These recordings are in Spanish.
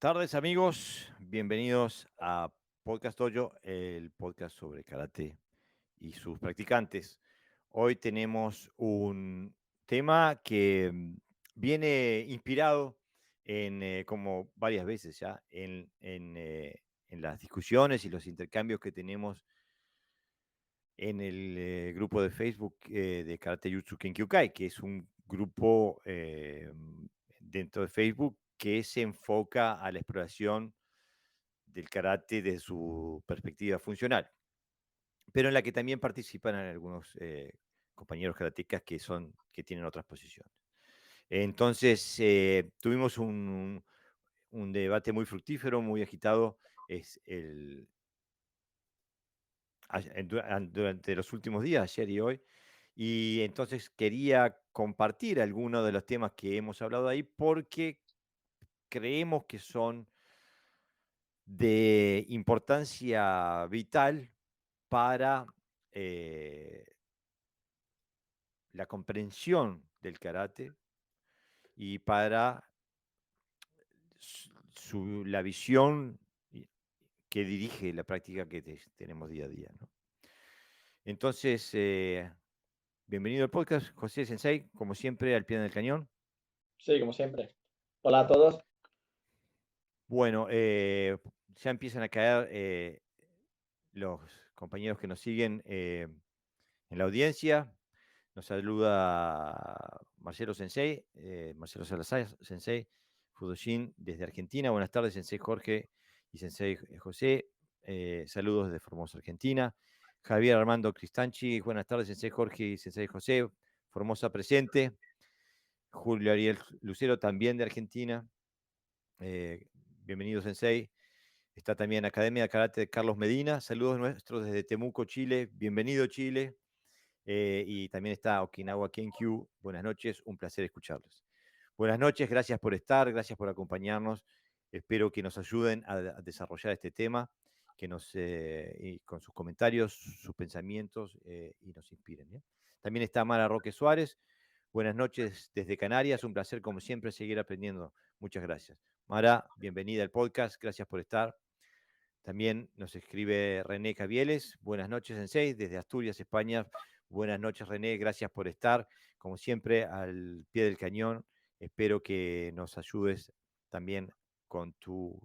tardes, amigos. Bienvenidos a Podcast Dojo, el podcast sobre karate y sus practicantes. Hoy tenemos un tema que viene inspirado como varias veces ya, en las discusiones y los intercambios que tenemos en el grupo de Facebook de Karate Jutsu Kenkyukai, que es un grupo dentro de Facebook que se enfoca a la exploración del karate desde su perspectiva funcional, pero en la que también participan algunos compañeros karatecas que tienen otras posiciones. Entonces, tuvimos un debate muy fructífero, muy agitado durante los últimos días, ayer y hoy. Y entonces quería compartir algunos de los temas que hemos hablado ahí porque creemos que son de importancia vital para la comprensión del karate y para la visión que dirige la práctica que tenemos día a día, ¿no? Entonces, bienvenido al podcast, José Sensei, como siempre, al pie del cañón. Sí, como siempre. Hola a todos. Bueno, ya empiezan a caer los compañeros que nos siguen en la audiencia. Nos saluda Marcelo Sensei, Marcelo Salazar Sensei, Fudoshin desde Argentina. Buenas tardes, Sensei Jorge y Sensei José. Saludos desde Formosa, Argentina. Javier Armando Cristanchi, buenas tardes, Sensei Jorge y Sensei José. Formosa presente. Julio Ariel Lucero, también de Argentina. Bienvenido, Sensei. Está también Academia de Karate de Carlos Medina. Saludos nuestros desde Temuco, Chile. Bienvenido, Chile. Y también está Okinawa Kenkyu. Buenas noches, un placer escucharlos. Buenas noches, gracias por estar, gracias por acompañarnos. Espero que nos ayuden a desarrollar este tema, y con sus comentarios, sus pensamientos y nos inspiren, ¿bien? También está Mara Roque Suárez. Buenas noches desde Canarias, un placer como siempre seguir aprendiendo. Muchas gracias. Mara, bienvenida al podcast, gracias por estar. También nos escribe René Cavieles. Buenas noches, Sensei, desde Asturias, España. Buenas noches, René. Gracias por estar, como siempre, al pie del cañón. Espero que nos ayudes también con tu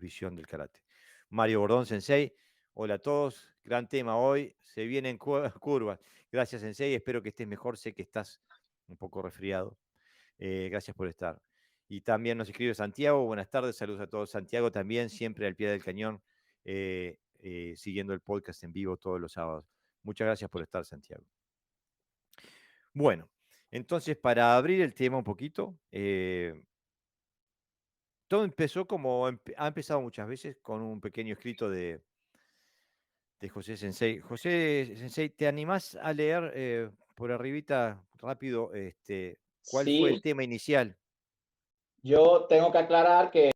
visión del karate. Mario Bordón, Sensei. Hola a todos. Gran tema hoy. Se vienen curvas. Gracias, Sensei. Espero que estés mejor. Sé que estás un poco resfriado. Gracias por estar. Y también nos escribe Santiago. Buenas tardes. Saludos a todos. Santiago también, siempre al pie del cañón. Siguiendo el podcast en vivo todos los sábados. Muchas gracias por estar, Santiago. Bueno, entonces para abrir el tema un poquito, todo empezó como ha empezado muchas veces con un pequeño escrito de José Sensei. José Sensei, ¿te animás a leer por arribita rápido cuál fue el Sí, tema inicial? yo tengo que aclarar que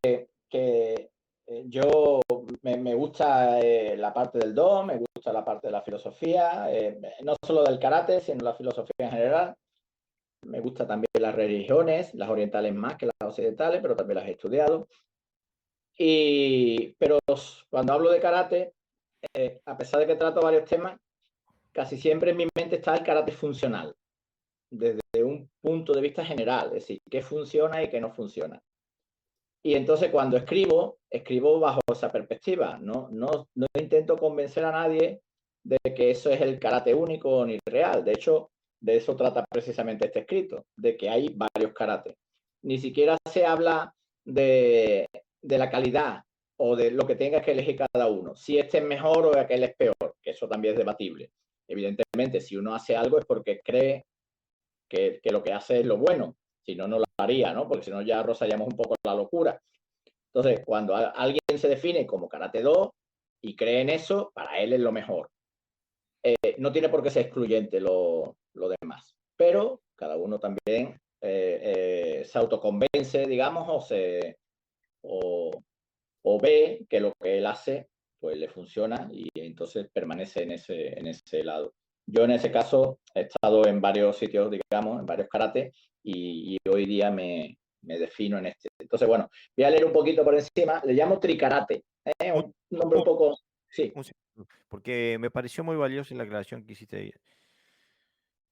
yo me gusta la parte del Do, me gusta la parte de la filosofía, no solo del karate, sino la filosofía en general. Me gusta también las religiones, las orientales más que las occidentales, pero también las he estudiado. Pero cuando hablo de karate, a pesar de que trato varios temas, casi siempre en mi mente está el karate funcional, desde un punto de vista general, es decir, qué funciona y qué no funciona. Y entonces cuando escribo bajo esa perspectiva, no intento convencer a nadie de que eso es el karate único ni real. De hecho, de eso trata precisamente este escrito, de que hay varios karates. Ni siquiera se habla de la calidad o de lo que tenga que elegir cada uno, si este es mejor o aquel es peor, que eso también es debatible. Evidentemente, si uno hace algo es porque cree que lo que hace es lo bueno, si no, no lo haría, ¿no? Porque si no ya rozaríamos un poco la locura. Entonces, cuando alguien se define como Karate Do y cree en eso, para él es lo mejor. No tiene por qué ser excluyente lo demás, pero cada uno también se autoconvence, digamos, o, o ve que lo que él hace pues le funciona y entonces permanece en ese lado. Yo en ese caso he estado en varios sitios, digamos, en varios karate y hoy día me defino en este. Entonces, bueno, voy a leer un poquito por encima. Le llamo trikarate. Un, Un nombre un poco, sí, un segundo, porque me pareció muy valiosa la aclaración que hiciste ahí.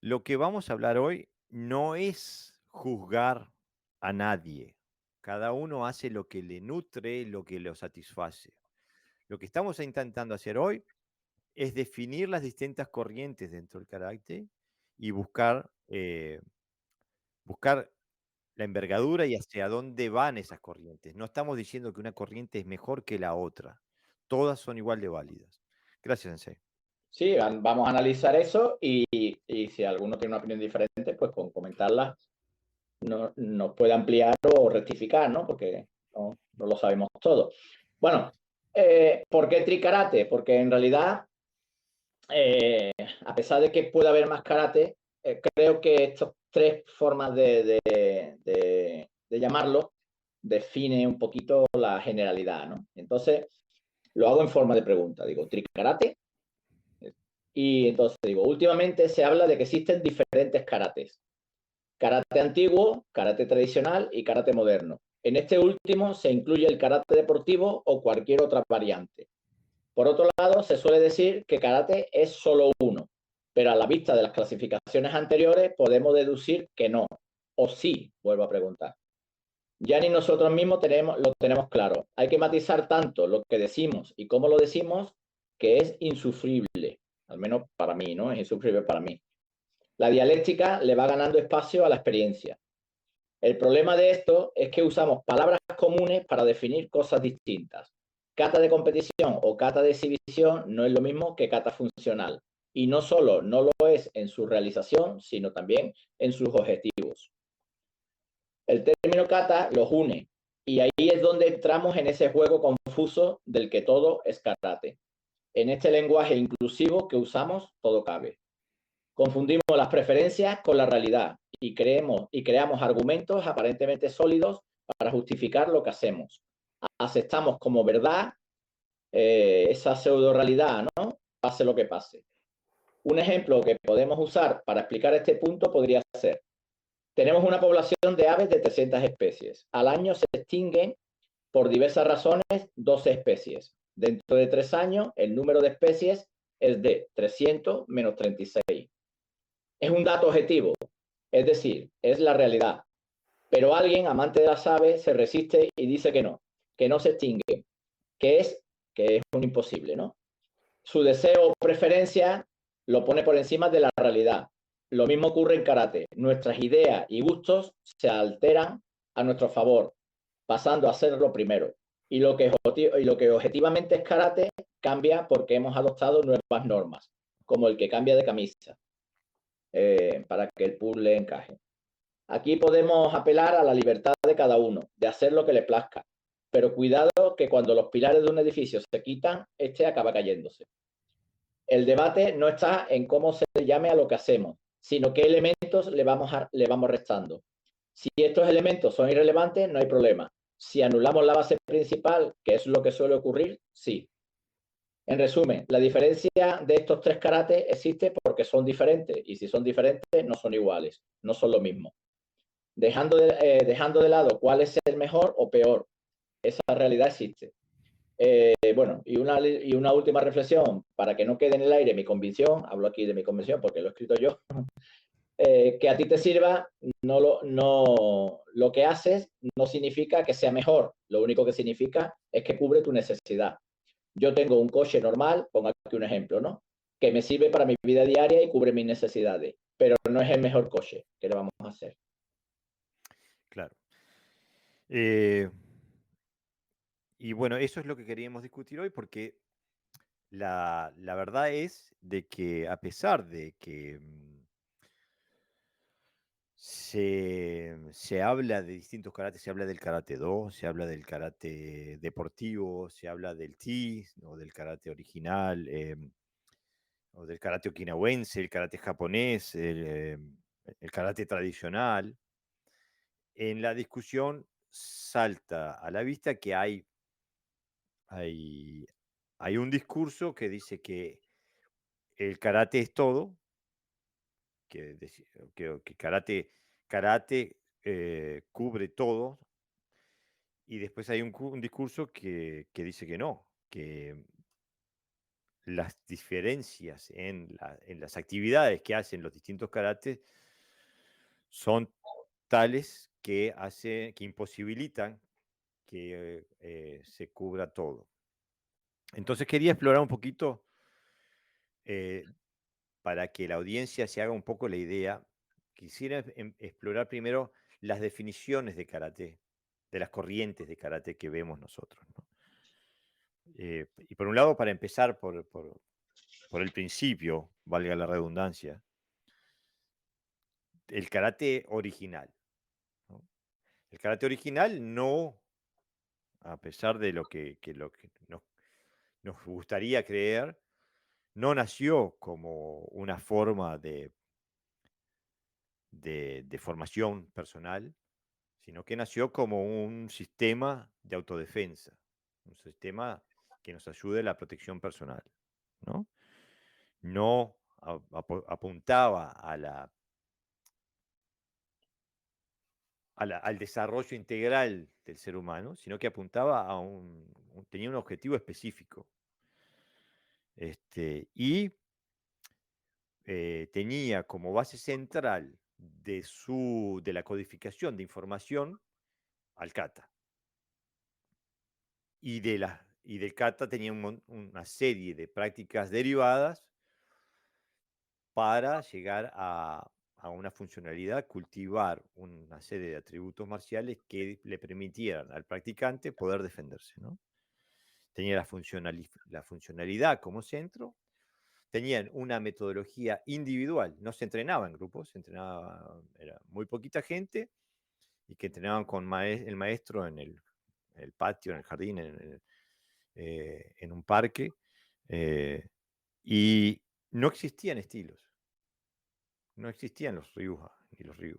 Lo que vamos a hablar hoy no es juzgar a nadie. Cada uno hace lo que le nutre, lo que lo satisface. Lo que estamos intentando hacer hoy es definir las distintas corrientes dentro del carácter y buscar la envergadura y hacia dónde van esas corrientes. No estamos diciendo que una corriente es mejor que la otra. Todas son igual de válidas. Gracias, Sensei. sí, vamos a analizar eso y si alguno tiene una opinión diferente, pues con comentarla nos puede ampliar o rectificar, ¿no? Porque no lo sabemos todo. Bueno, ¿por qué trikarate? Porque en realidad, a pesar de que pueda haber más karate, creo que estas tres formas de llamarlo define un poquito la generalidad, ¿no? Entonces, lo hago en forma de pregunta. Digo, trikarate. Y entonces digo, últimamente se habla de que existen diferentes karates. Karate antiguo, karate tradicional y karate moderno. En este último se incluye el karate deportivo o cualquier otra variante. Por otro lado, se suele decir que karate es solo uno, pero a la vista de las clasificaciones anteriores podemos deducir que no, o sí, vuelvo a preguntar. Ya ni nosotros mismos lo tenemos claro. Hay que matizar tanto lo que decimos y cómo lo decimos que es insufrible, al menos para mí, ¿no? Es insufrible para mí. La dialéctica le va ganando espacio a la experiencia. El problema de esto es que usamos palabras comunes para definir cosas distintas. Kata de competición o kata de exhibición no es lo mismo que kata funcional. Y no solo no lo es en su realización, sino también en sus objetivos. El término kata los une. Y ahí es donde entramos en ese juego confuso del que todo es karate. En este lenguaje inclusivo que usamos, todo cabe. Confundimos las preferencias con la realidad y creamos argumentos aparentemente sólidos para justificar lo que hacemos. Aceptamos como verdad esa pseudo realidad, ¿no? Pase lo que pase. Un ejemplo que podemos usar para explicar este punto podría ser: tenemos una población de aves de 300 especies. Al año se extinguen por diversas razones 12 especies. Dentro de 3 años, el número de especies es de 300 menos 36. Es un dato objetivo, es decir, es la realidad. Pero alguien, amante de las aves, se resiste y dice que no se extingue, que es un imposible, ¿no? Su deseo o preferencia lo pone por encima de la realidad. Lo mismo ocurre en karate. Nuestras ideas y gustos se alteran a nuestro favor, pasando a ser lo primero. Y lo que objetivamente es karate cambia porque hemos adoptado nuevas normas, como el que cambia de camisa, para que el puzzle encaje. Aquí podemos apelar a la libertad de cada uno, de hacer lo que le plazca, pero cuidado que cuando los pilares de un edificio se quitan, este acaba cayéndose. El debate no está en cómo se le llame a lo que hacemos, sino qué elementos le vamos restando. Si estos elementos son irrelevantes, no hay problema. Si anulamos la base principal, que es lo que suele ocurrir, sí. En resumen, la diferencia de estos tres karates existe porque son diferentes, y si son diferentes, no son iguales, no son lo mismo. Dejando de lado cuál es el mejor o peor, esa realidad existe. Bueno, y una última reflexión, para que no quede en el aire mi convicción, hablo aquí de mi convicción porque lo he escrito yo, que a ti te sirva, lo que haces no significa que sea mejor, lo único que significa es que cubre tu necesidad. Yo tengo un coche normal, pongo aquí un ejemplo, ¿no? Que me sirve para mi vida diaria y cubre mis necesidades, pero no es el mejor coche. ¿Qué le vamos a hacer? Claro. Eh, y bueno, eso es lo que queríamos discutir hoy porque la verdad es de que a pesar de que se habla de distintos karates, se habla del karate do, se habla del karate deportivo, se habla del ti, o del karate original, o del karate okinawense, el karate japonés, el karate tradicional. En la discusión salta a la vista que hay, hay un discurso que dice que el karate es todo, que, que karate cubre todo, y después hay un discurso que dice que no, que las diferencias en las actividades que hacen los distintos karates son tales que imposibilitan que se cubra todo. Entonces quería explorar un poquito, eh, para que la audiencia se haga un poco la idea. Quisiera explorar primero las definiciones de karate, de las corrientes de karate que vemos nosotros, ¿no? Y por un lado, para empezar por el principio, valga la redundancia, el karate original, ¿no? El karate original no, a pesar de lo que nos gustaría creer, no nació como una forma de formación personal, sino que nació como un sistema de autodefensa, un sistema que nos ayude a la protección personal, ¿no? No apuntaba al desarrollo integral del ser humano, sino que apuntaba tenía un objetivo específico. Y tenía como base central de la codificación de información al kata. Y del kata tenía una serie de prácticas derivadas para llegar a una funcionalidad, cultivar una serie de atributos marciales que le permitieran al practicante poder defenderse, ¿no? Tenía la funcionalidad como centro, tenían una metodología individual, no se entrenaba en grupos, era muy poquita gente, y que entrenaban con el maestro en el patio, en el jardín, en un parque, y no existían estilos, no existían los ryuha ni los ryu.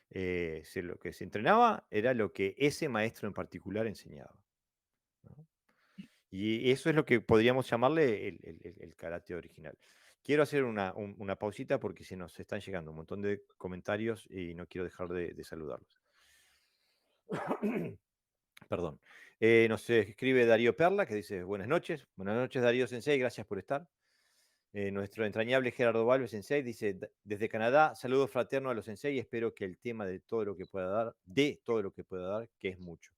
Lo que se entrenaba era lo que ese maestro en particular enseñaba, ¿no? Y eso es lo que podríamos llamarle el karate original. Quiero hacer una pausita porque se nos están llegando un montón de comentarios y no quiero dejar de saludarlos. Perdón. Nos escribe Darío Perla, que dice: buenas noches Darío Sensei, gracias por estar. Nuestro entrañable Gerardo Valves Sensei dice: desde Canadá, saludos fraternos a los Sensei y espero que el tema de todo lo que pueda dar, que es mucho.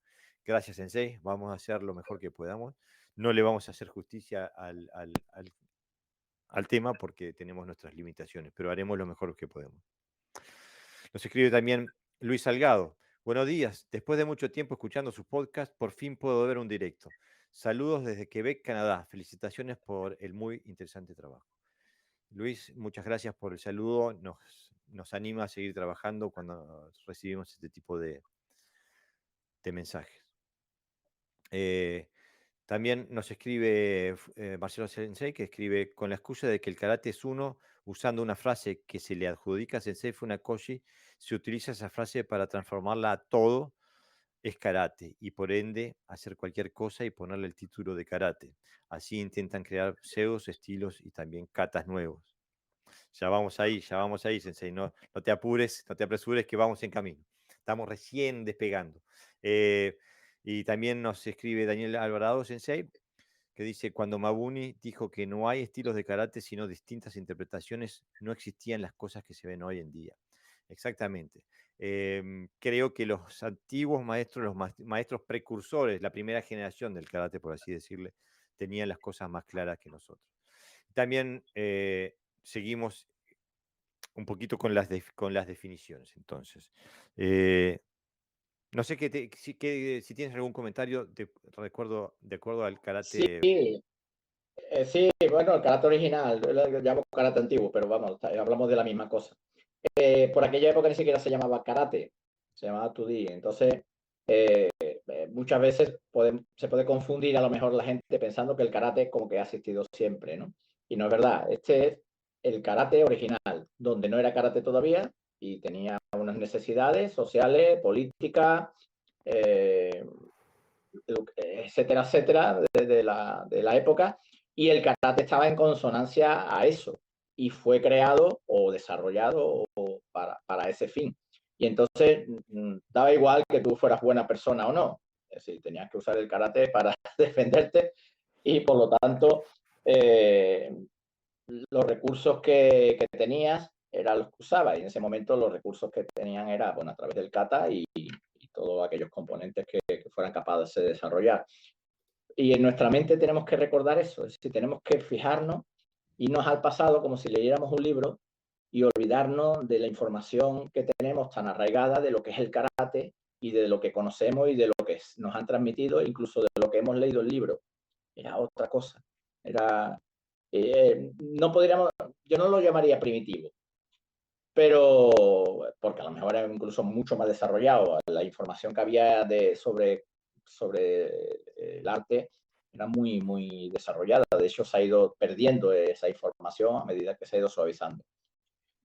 Gracias, Sensei, vamos a hacer lo mejor que podamos. No le vamos a hacer justicia al tema porque tenemos nuestras limitaciones, pero haremos lo mejor que podemos. Nos escribe también Luis Salgado: buenos días, después de mucho tiempo escuchando sus podcasts, por fin puedo ver un directo. Saludos desde Quebec, Canadá. Felicitaciones por el muy interesante trabajo. Luis, muchas gracias por el saludo. Nos anima a seguir trabajando cuando recibimos este tipo de mensajes. También nos escribe Marcelo Sensei, que escribe: con la excusa de que el karate es uno, usando una frase que se le adjudica a Sensei Funakoshi, se utiliza esa frase para transformarla a todo es karate, y por ende hacer cualquier cosa y ponerle el título de karate. Así intentan crear pseudos estilos y también katas nuevos. Ya vamos ahí, Sensei. No te apures, no te apresures, que vamos en camino. Estamos recién despegando. Y también nos escribe Daniel Alvarado Sensei, que dice: cuando Mabuni dijo que no hay estilos de karate, sino distintas interpretaciones, no existían las cosas que se ven hoy en día. Exactamente. Creo que los antiguos maestros, los maestros precursores, la primera generación del karate, por así decirle, tenían las cosas más claras que nosotros. También seguimos un poquito con las definiciones, entonces. No sé si tienes algún comentario de acuerdo al Sí, karate. sí, bueno, el karate original, yo lo llamo karate antiguo, pero vamos, hablamos de la misma cosa. Por aquella época ni siquiera se llamaba karate, se llamaba Tudi. Entonces, muchas veces se puede confundir a lo mejor la gente pensando que el karate como que ha existido siempre, ¿no? Y no es verdad. Este es el karate original, donde no era karate todavía y tenía unas necesidades sociales, políticas, etcétera, etcétera, de la época, y el karate estaba en consonancia a eso y fue creado o desarrollado para ese fin. Y entonces daba igual que tú fueras buena persona o no. Es decir, tenías que usar el karate para defenderte y por lo tanto los recursos que tenías eran los que usabas y en ese momento los recursos que tenían era bueno, a través del kata y todos aquellos componentes que fueran capaces de desarrollar. Y en nuestra mente tenemos que recordar eso, es decir, tenemos que fijarnos, irnos al pasado como si leyéramos un libro y olvidarnos de la información que tenemos tan arraigada de lo que es el karate y de lo que conocemos y de lo que nos han transmitido, incluso de lo que hemos leído en libro. Era otra cosa. Era, no podríamos, yo no lo llamaría primitivo, pero porque a lo mejor era incluso mucho más desarrollado. La información que había sobre el arte era muy, muy desarrollada. De hecho, se ha ido perdiendo esa información a medida que se ha ido suavizando.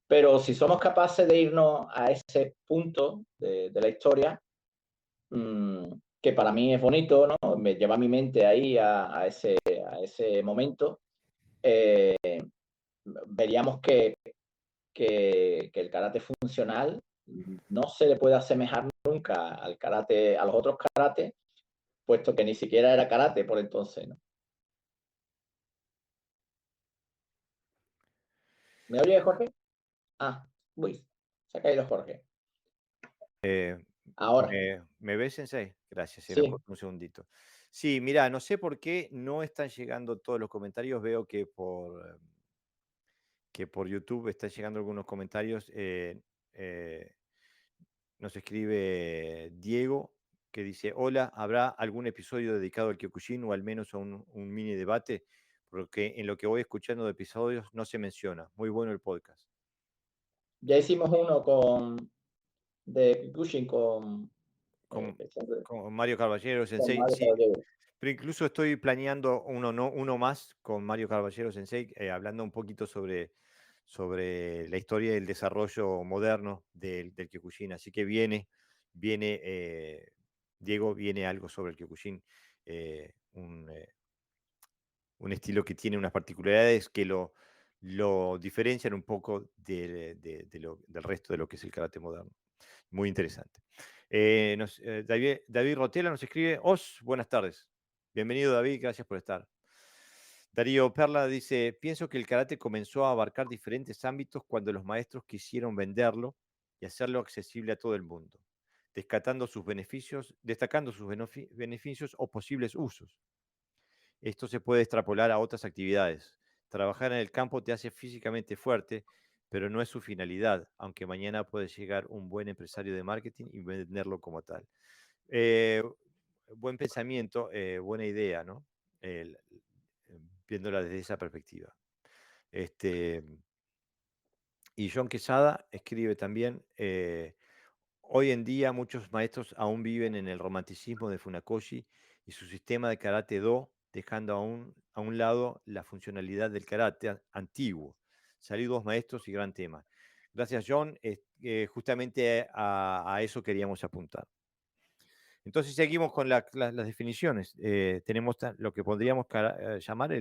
Pero si somos capaces de irnos a ese punto de la historia, que para mí es bonito, ¿no? Me lleva mi mente ahí a ese momento, veríamos que el karate funcional no se le puede asemejar nunca al karate, a los otros karate, puesto que ni siquiera era karate por entonces, ¿no? ¿Me oye, Jorge? Ah, uy, se ha caído Jorge. Eh, Ahora, ¿Me ves, Sensei? Gracias, se nos sí, cortó un segundito. Sí, mira, no sé por qué no están llegando todos los comentarios. Veo que por YouTube están llegando algunos comentarios. Eh, Nos escribe Diego, que dice: Hola, ¿habrá algún episodio dedicado al Kyokushin o al menos a un mini debate? Porque en lo que voy escuchando de episodios no se menciona. Muy bueno el podcast. ya hicimos uno de Kikuchi Con, siempre- con Mario Caballero con Sensei, Mario sí, Caballero. pero incluso estoy planeando uno, no, uno más con Mario Caballero Sensei, hablando un poquito sobre la historia y el desarrollo moderno del Kyokushin. Así que viene Diego, viene algo sobre el Kyokushin, eh, un, eh, un estilo que tiene unas particularidades que lo diferencian un poco del resto de lo que es el karate moderno. Muy interesante. David Rotela nos escribe: buenas tardes. Bienvenido, David, gracias por estar. Darío Perla dice: pienso que el karate comenzó a abarcar diferentes ámbitos cuando los maestros quisieron venderlo y hacerlo accesible a todo el mundo, destacando sus beneficios o posibles usos. Esto se puede extrapolar a otras actividades. Trabajar en el campo te hace físicamente fuerte, pero no es su finalidad, aunque mañana puede llegar un buen empresario de marketing y venderlo como tal. Eh, Buen pensamiento, buena idea, ¿no? El- Viéndola desde esa perspectiva. Este, y John Quesada escribe también: hoy en día muchos maestros aún viven en el romanticismo de Funakoshi y su sistema de karate do, dejando a un lado la funcionalidad del karate antiguo. Saludos maestros y gran tema. Gracias, John. Justamente a eso queríamos apuntar. Entonces seguimos con las definiciones. Tenemos lo que podríamos llamar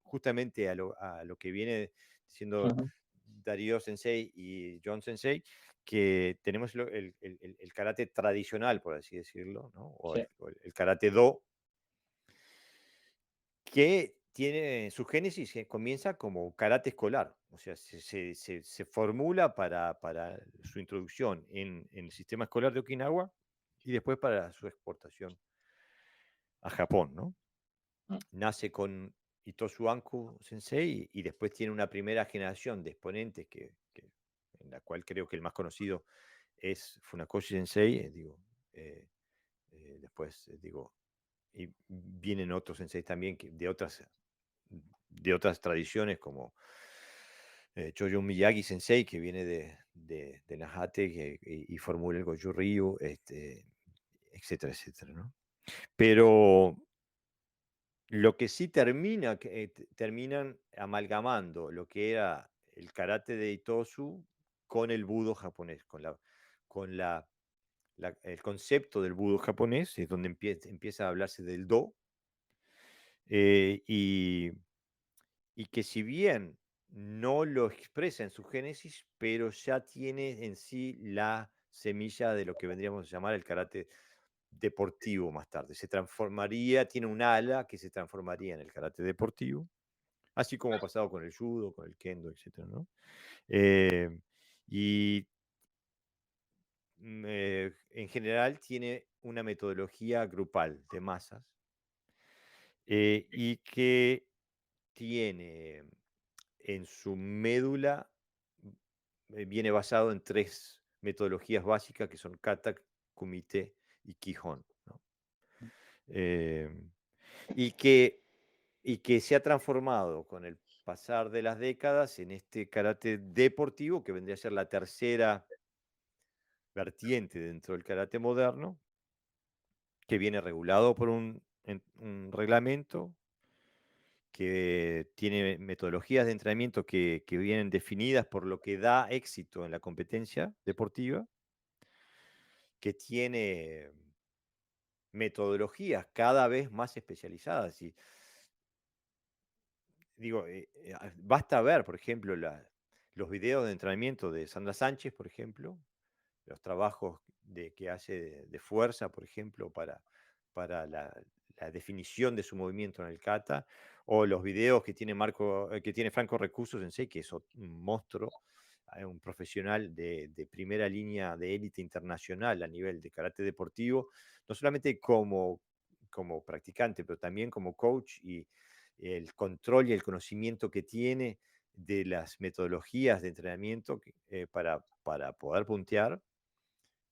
justamente a lo que viene diciendo Ujú. Darío Sensei y John Sensei, que tenemos el karate tradicional, por así decirlo, ¿no? O Sí. el karate do, que tiene su génesis, que comienza como karate escolar, o sea, se formula para su introducción en el sistema escolar de Okinawa y después para su exportación a Japón, ¿no? Mm, Nace con Itosu Anku Sensei y después tiene una primera generación de exponentes en la cual creo que el más conocido es Funakoshi Sensei, después digo, y vienen otros senseis también de otras tradiciones como Choyo Miyagi Sensei, que viene de Nahate y formula el Goju Ryu, etcétera, etcétera, ¿no? Pero lo que sí terminan amalgamando lo que era el karate de Itosu con el budo japonés, con el concepto del budo japonés, es donde empieza a hablarse del do, eh, y, y que si bien no lo expresa en su génesis, pero ya tiene en sí la semilla de lo que vendríamos a llamar el karate deportivo más tarde. Se transformaría, tiene un ala que se transformaría en el karate deportivo, así como ha pasado con el judo, con el kendo, etcétera, ¿no? Eh, y en general tiene una metodología grupal de masas y que tiene en su médula, viene basado en tres metodologías básicas que son kata, kumite y kihon, ¿no? Eh, y, que, y que se ha transformado con el pasar de las décadas en este karate deportivo, que vendría a ser la tercera vertiente dentro del karate moderno, que viene regulado por un reglamento, que tiene metodologías de entrenamiento que vienen definidas por lo que da éxito en la competencia deportiva, que tiene metodologías cada vez más especializadas. Y digo, basta ver, por ejemplo, los videos de entrenamiento de Sandra Sánchez, por ejemplo, los trabajos que hace de fuerza, por ejemplo, para la definición de su movimiento en el kata, o los videos que tiene que tiene Franco Recursos Sensei, que es un monstruo, un profesional de primera línea de élite internacional a nivel de karate deportivo, no solamente como practicante, pero también como coach, y el control y el conocimiento que tiene de las metodologías de entrenamiento para poder puntear,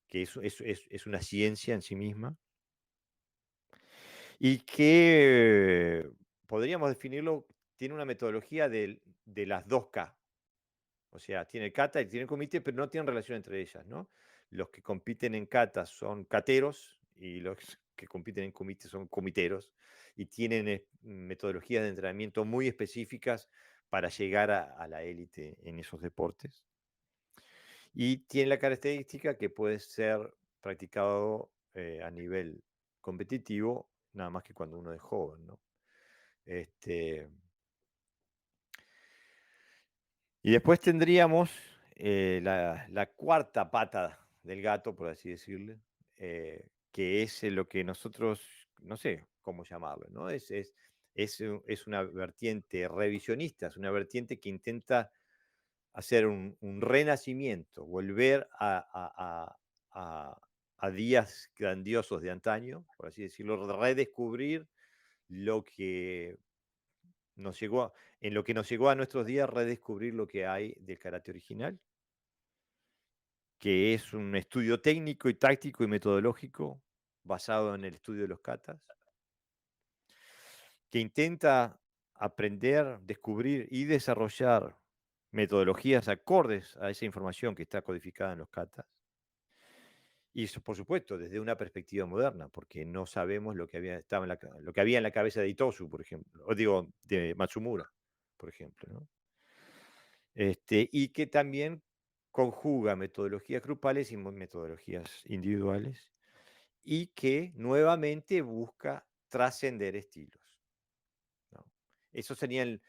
que es una ciencia en sí misma, y que podríamos definirlo, tiene una metodología de las dos K. O sea, tiene kata y tiene comité, pero no tienen relación entre ellas, ¿no? Los que compiten en kata son kateros y los que compiten en comité son comiteros, y tienen metodologías de entrenamiento muy específicas para llegar a la élite en esos deportes. Y tiene la característica que puede ser practicado a nivel competitivo, nada más que cuando uno es joven, ¿no? Este, y después tendríamos la cuarta pata del gato, por así decirle, que es lo que nosotros, no sé cómo llamarlo, ¿no? Es una vertiente revisionista, es una vertiente que intenta hacer un renacimiento, volver a- a días grandiosos de antaño, por así decirlo, redescubrir lo que en lo que nos llegó a nuestros días, redescubrir lo que hay del karate original, que es un estudio técnico y táctico y metodológico basado en el estudio de los katas, que intenta aprender, descubrir y desarrollar metodologías acordes a esa información que está codificada en los katas. Y eso, por supuesto, desde una perspectiva moderna, porque no sabemos lo que lo que había en la cabeza de Itosu, por ejemplo, o digo, de Matsumura, por ejemplo, ¿no? Y que también conjuga metodologías grupales y metodologías individuales, y que nuevamente busca trascender estilos, ¿no? Esos serían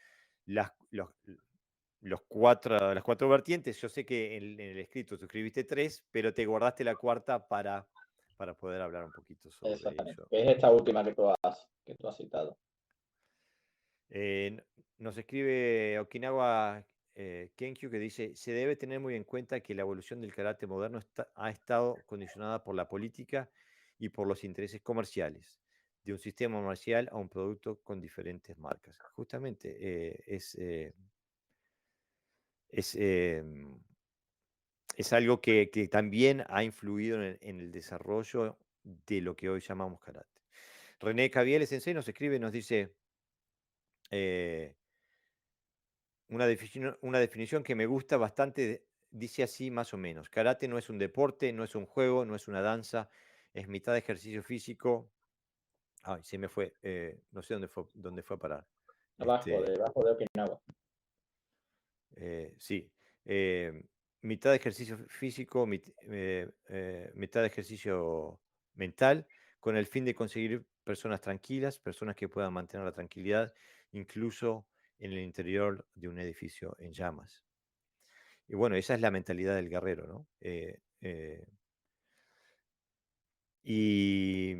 las, los, las cuatro vertientes. Yo sé que en el escrito tú escribiste tres, pero te guardaste la cuarta para poder hablar un poquito sobre Exactamente. ello. Es esta última que tú has citado. Eh, Nos escribe Okinawa Kenkyu, que dice: se debe tener muy en cuenta que la evolución del karate moderno ha estado condicionada por la política y por los intereses comerciales, de un sistema comercial a un producto con diferentes marcas. Justamente es, es algo que también ha influido en el desarrollo de lo que hoy llamamos karate. René Caviele Sensei nos escribe y nos dice: eh, una definición que me gusta bastante, dice así más o menos: karate no es un deporte, no es un juego, no es una danza, es mitad de ejercicio físico. Ay, se me fue, no sé dónde fue a parar. Este, Debajo de Okinawa. sí, eh, mitad de ejercicio físico, mitad de ejercicio mental, con el fin de conseguir personas tranquilas, personas que puedan mantener la tranquilidad, incluso en el interior de un edificio en llamas. Y bueno, esa es la mentalidad del guerrero, ¿no? Y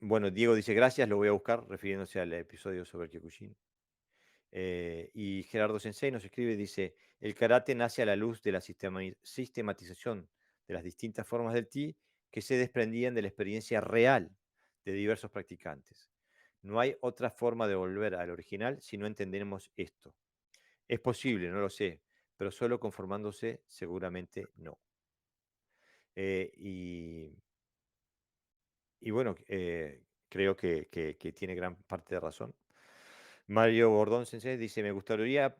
bueno, Diego dice gracias, lo voy a buscar, refiriéndose al episodio sobre Kyokushin. Y Gerardo Sensei nos escribe y dice, el karate nace a la luz de la sistematización de las distintas formas del Ti que se desprendían de la experiencia real de diversos practicantes. No hay otra forma de volver al original si no entendemos esto. Es posible, no lo sé, pero solo conformándose seguramente no. Y bueno, creo que tiene gran parte de razón. Mario Bordón Sensei dice, me gustaría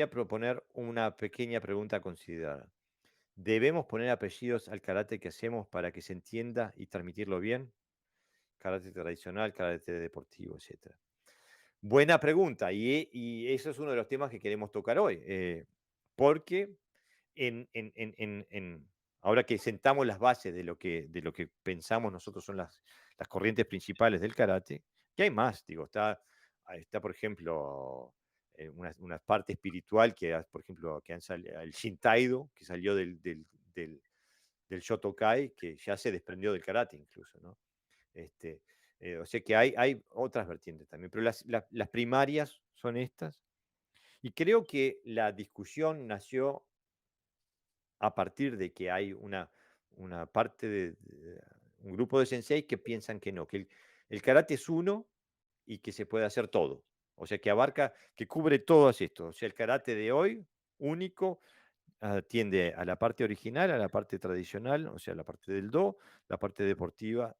proponer una pequeña pregunta a considerar. ¿Debemos poner apellidos al karate que hacemos para que se entienda y transmitirlo bien? Karate tradicional, karate deportivo, etc. Buena pregunta, y eso es uno de los temas que queremos tocar hoy, porque ahora que sentamos las bases de lo que pensamos nosotros son las corrientes principales del karate, que hay más, digo, está por ejemplo, una parte espiritual por ejemplo, el Shintaido, que salió del Shotokai, que ya se desprendió del karate incluso, ¿no? O sea que hay otras vertientes también, pero las primarias son estas. Y creo que la discusión nació a partir de que hay una parte un grupo de sensei que piensan que no, que el karate es uno y que se puede hacer todo. O sea, que cubre todo esto. O sea, el karate de hoy, único, atiende a la parte original, a la parte tradicional, o sea, la parte del do, la parte deportiva.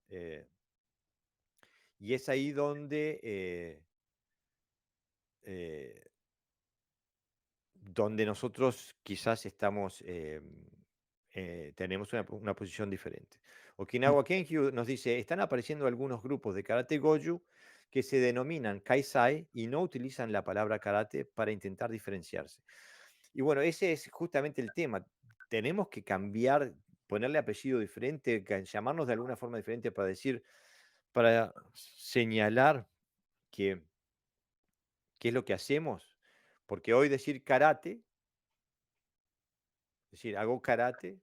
Y es ahí donde nosotros quizás tenemos una posición diferente. Okinawa Kenkyu nos dice, están apareciendo algunos grupos de karate goju que se denominan kaisai y no utilizan la palabra karate para intentar diferenciarse. Y bueno, ese es justamente el tema. Tenemos que cambiar, ponerle apellido diferente, llamarnos de alguna forma diferente para señalar qué es lo que hacemos. Porque hoy decir karate, es decir, hago karate,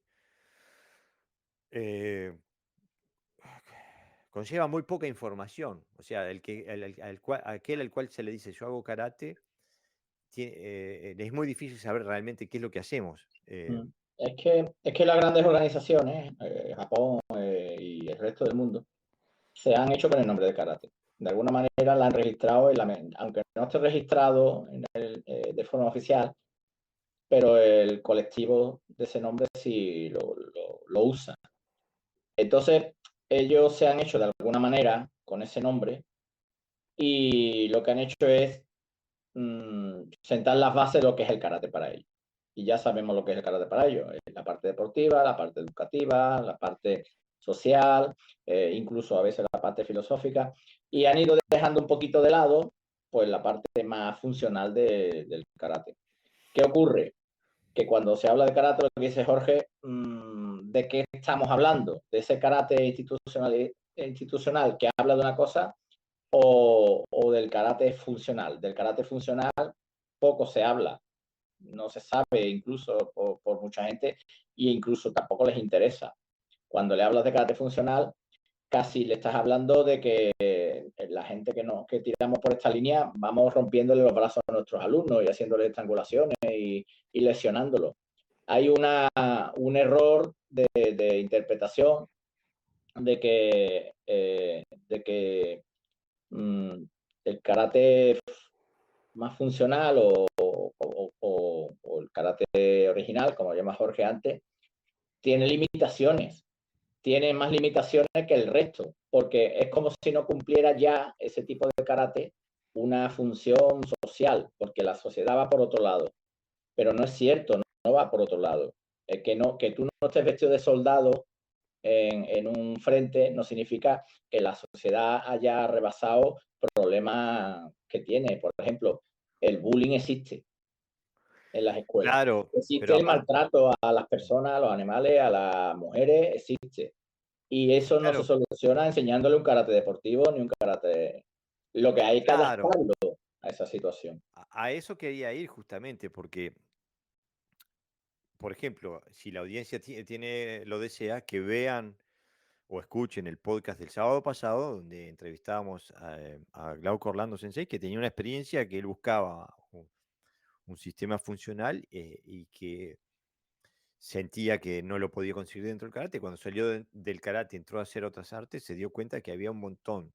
conlleva muy poca información. O sea, aquel al cual se le dice yo hago karate, es muy difícil saber realmente qué es lo que hacemos. Es que las grandes organizaciones, Japón y el resto del mundo, se han hecho con el nombre de karate. De alguna manera la han registrado, aunque no esté registrado de forma oficial, pero el colectivo de ese nombre sí lo usa. Entonces, ellos se han hecho de alguna manera con ese nombre y lo que han hecho es sentar las bases de lo que es el karate para ellos. Y ya sabemos lo que es el karate para ellos. La parte deportiva, la parte educativa, la parte social, incluso a veces la parte filosófica. Y han ido dejando un poquito de lado pues la parte más funcional del karate. ¿Qué ocurre? Que cuando se habla de karate, lo que dice Jorge, ¿de qué estamos hablando? ¿De ese karate institucional que habla de una cosa o del karate funcional? Del karate funcional poco se habla, no se sabe incluso por mucha gente e incluso tampoco les interesa. Cuando le hablas de karate funcional, casi le estás hablando de que la gente que tiramos por esta línea vamos rompiéndole los brazos a nuestros alumnos y haciéndoles estrangulaciones y lesionándolos. Hay un error de interpretación de que el karate más funcional o el karate original, como llama Jorge antes, tiene limitaciones, tiene más limitaciones que el resto, porque es como si no cumpliera ya ese tipo de karate una función social, porque la sociedad va por otro lado. Pero no es cierto, no va por otro lado. Que tú no estés vestido de soldado en un frente no significa que la sociedad haya rebasado problemas que tiene. Por ejemplo, el bullying existe en las escuelas. Claro, Existe pero el aparte, maltrato a las personas, a los animales, a las mujeres, existe. Y eso no se claro, soluciona enseñándole un karate deportivo ni un karate. Lo que hay que claro. adaptarlo. a esa situación. A eso quería ir justamente, porque, por ejemplo, si la audiencia lo desea, que vean o escuchen el podcast del sábado pasado, donde entrevistábamos a Glauco Orlando Sensei, que tenía una experiencia que él buscaba un sistema funcional y que sentía que no lo podía conseguir dentro del karate. Cuando salió del karate, entró a hacer otras artes, se dio cuenta que había un montón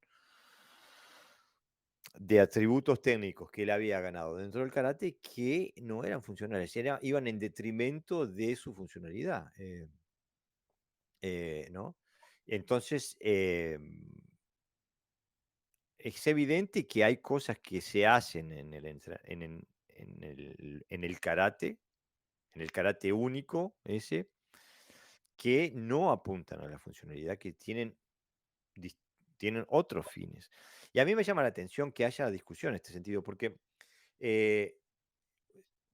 de atributos técnicos que él había ganado dentro del karate que no eran funcionales, iban en detrimento de su funcionalidad. ¿No? Entonces, es evidente que hay cosas que se hacen en el karate, en el karate único ese, que no apuntan a la funcionalidad, que tienen otros fines. Y a mí me llama la atención que haya discusión en este sentido, porque eh,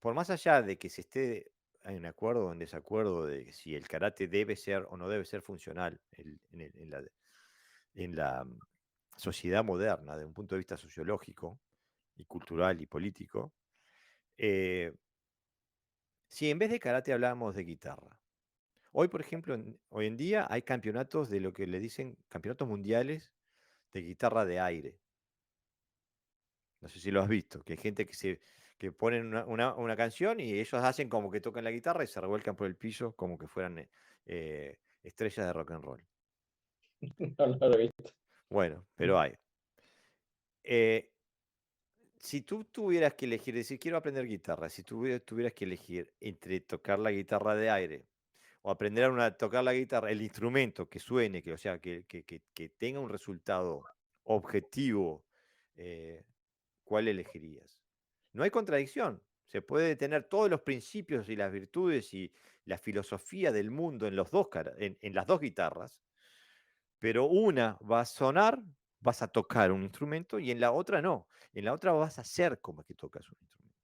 por más allá de que se esté en acuerdo o en desacuerdo de si el karate debe ser o no debe ser funcional en la sociedad moderna, desde un punto de vista sociológico y cultural y político, eh, si en vez de karate hablábamos de guitarra, hoy, por ejemplo, hoy en día hay campeonatos de lo que le dicen campeonatos mundiales de guitarra de aire. No sé si lo has visto, que hay gente que ponen una canción y ellos hacen como que tocan la guitarra y se revuelcan por el piso como que fueran estrellas de rock and roll. No lo he visto. Bueno, pero hay. Eh, si tú tuvieras que elegir, decir, quiero aprender guitarra, si tuvieras que elegir entre tocar la guitarra de aire o aprender a tocar la guitarra, el instrumento que suene, que, o sea, que tenga un resultado objetivo, eh, ¿cuál elegirías? No hay contradicción. Se puede tener todos los principios y las virtudes y la filosofía del mundo en, en las dos guitarras, pero una va a sonar, vas a tocar un instrumento y en la otra no. En la otra vas a hacer como que tocas un instrumento.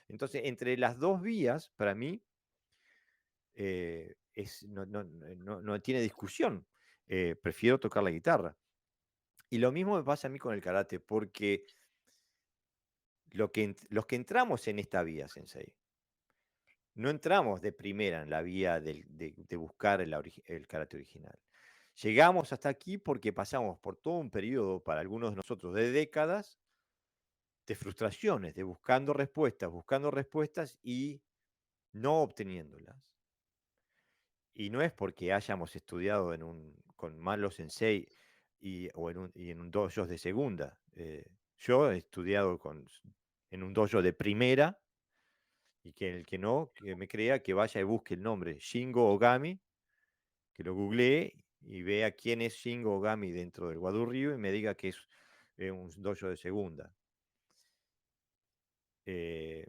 Entonces, entre las dos vías, para mí, no tiene discusión. Prefiero tocar la guitarra. Y lo mismo me pasa a mí con el karate, porque los que entramos en esta vía, Sensei, no entramos de primera en la vía de buscar el karate original. Llegamos hasta aquí porque pasamos por todo un periodo, para algunos de nosotros, de décadas, de frustraciones, de buscando respuestas y no obteniéndolas. Y no es porque hayamos estudiado con malos sensei y en un dojo de segunda. Yo he estudiado en un dojo de primera y que el que no, que me crea, que vaya y busque el nombre Shingo Ogami, que lo googlee y vea quién es Shingo Ogami dentro del Wado Ryu y me diga que es un dojo de segunda. Eh,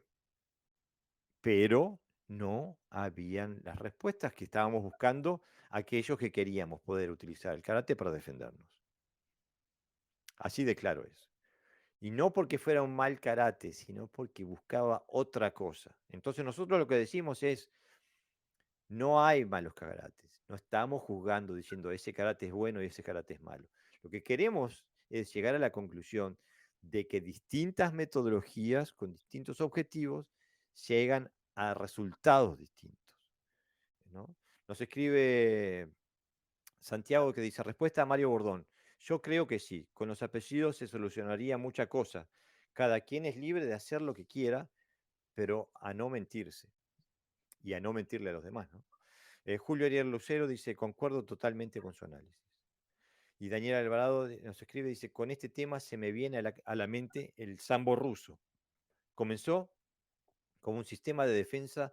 pero no habían las respuestas que estábamos buscando aquellos que queríamos poder utilizar el karate para defendernos. Así de claro es. Y no porque fuera un mal karate, sino porque buscaba otra cosa. Entonces nosotros lo que decimos es, no hay malos karates. No estamos juzgando diciendo ese karate es bueno y ese karate es malo. Lo que queremos es llegar a la conclusión de que distintas metodologías con distintos objetivos llegan a resultados distintos, ¿no? Nos escribe Santiago que dice, respuesta a Mario Bordón. Yo creo que sí, con los apellidos se solucionaría mucha cosa. Cada quien es libre de hacer lo que quiera, pero a no mentirse y a no mentirle a los demás, ¿no? Julio Ariel Lucero dice, concuerdo totalmente con su análisis. Y Daniel Alvarado nos escribe, dice, con este tema se me viene a la mente el sambo ruso. Comenzó como un sistema de defensa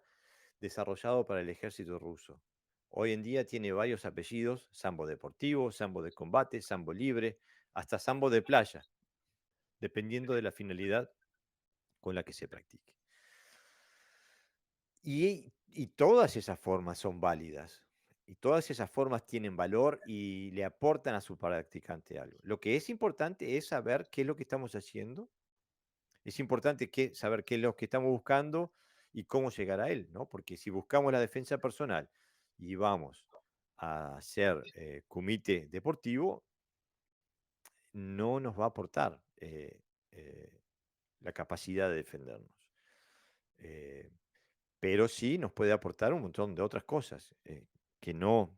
desarrollado para el ejército ruso. Hoy en día tiene varios apellidos, sambo deportivo, sambo de combate, sambo libre, hasta sambo de playa, dependiendo de la finalidad con la que se practique. Y todas esas formas son válidas. Y todas esas formas tienen valor y le aportan a su practicante algo. Lo que es importante es saber qué es lo que estamos haciendo. Es importante saber qué es lo que estamos buscando y cómo llegar a él, ¿no? Porque si buscamos la defensa personal y vamos a hacer kumite deportivo, no nos va a aportar. la capacidad de defendernos. Eh, pero sí nos puede aportar un montón de otras cosas que no,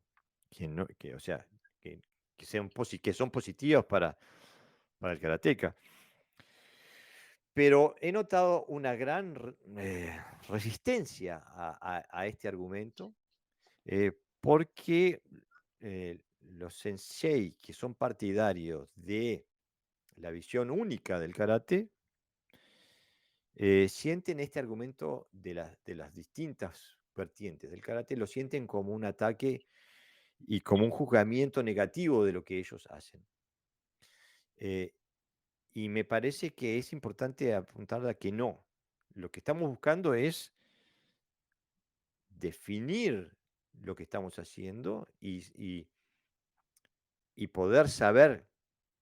o sea, que, que son positivas para el karateca. Pero he notado una gran resistencia a este argumento, porque los sensei que son partidarios de la visión única del karate, sienten este argumento de las distintas vertientes del karate, lo sienten como un ataque y como un juzgamiento negativo de lo que ellos hacen. Y me parece que es importante apuntar a que no. Lo que estamos buscando es definir lo que estamos haciendo y poder saber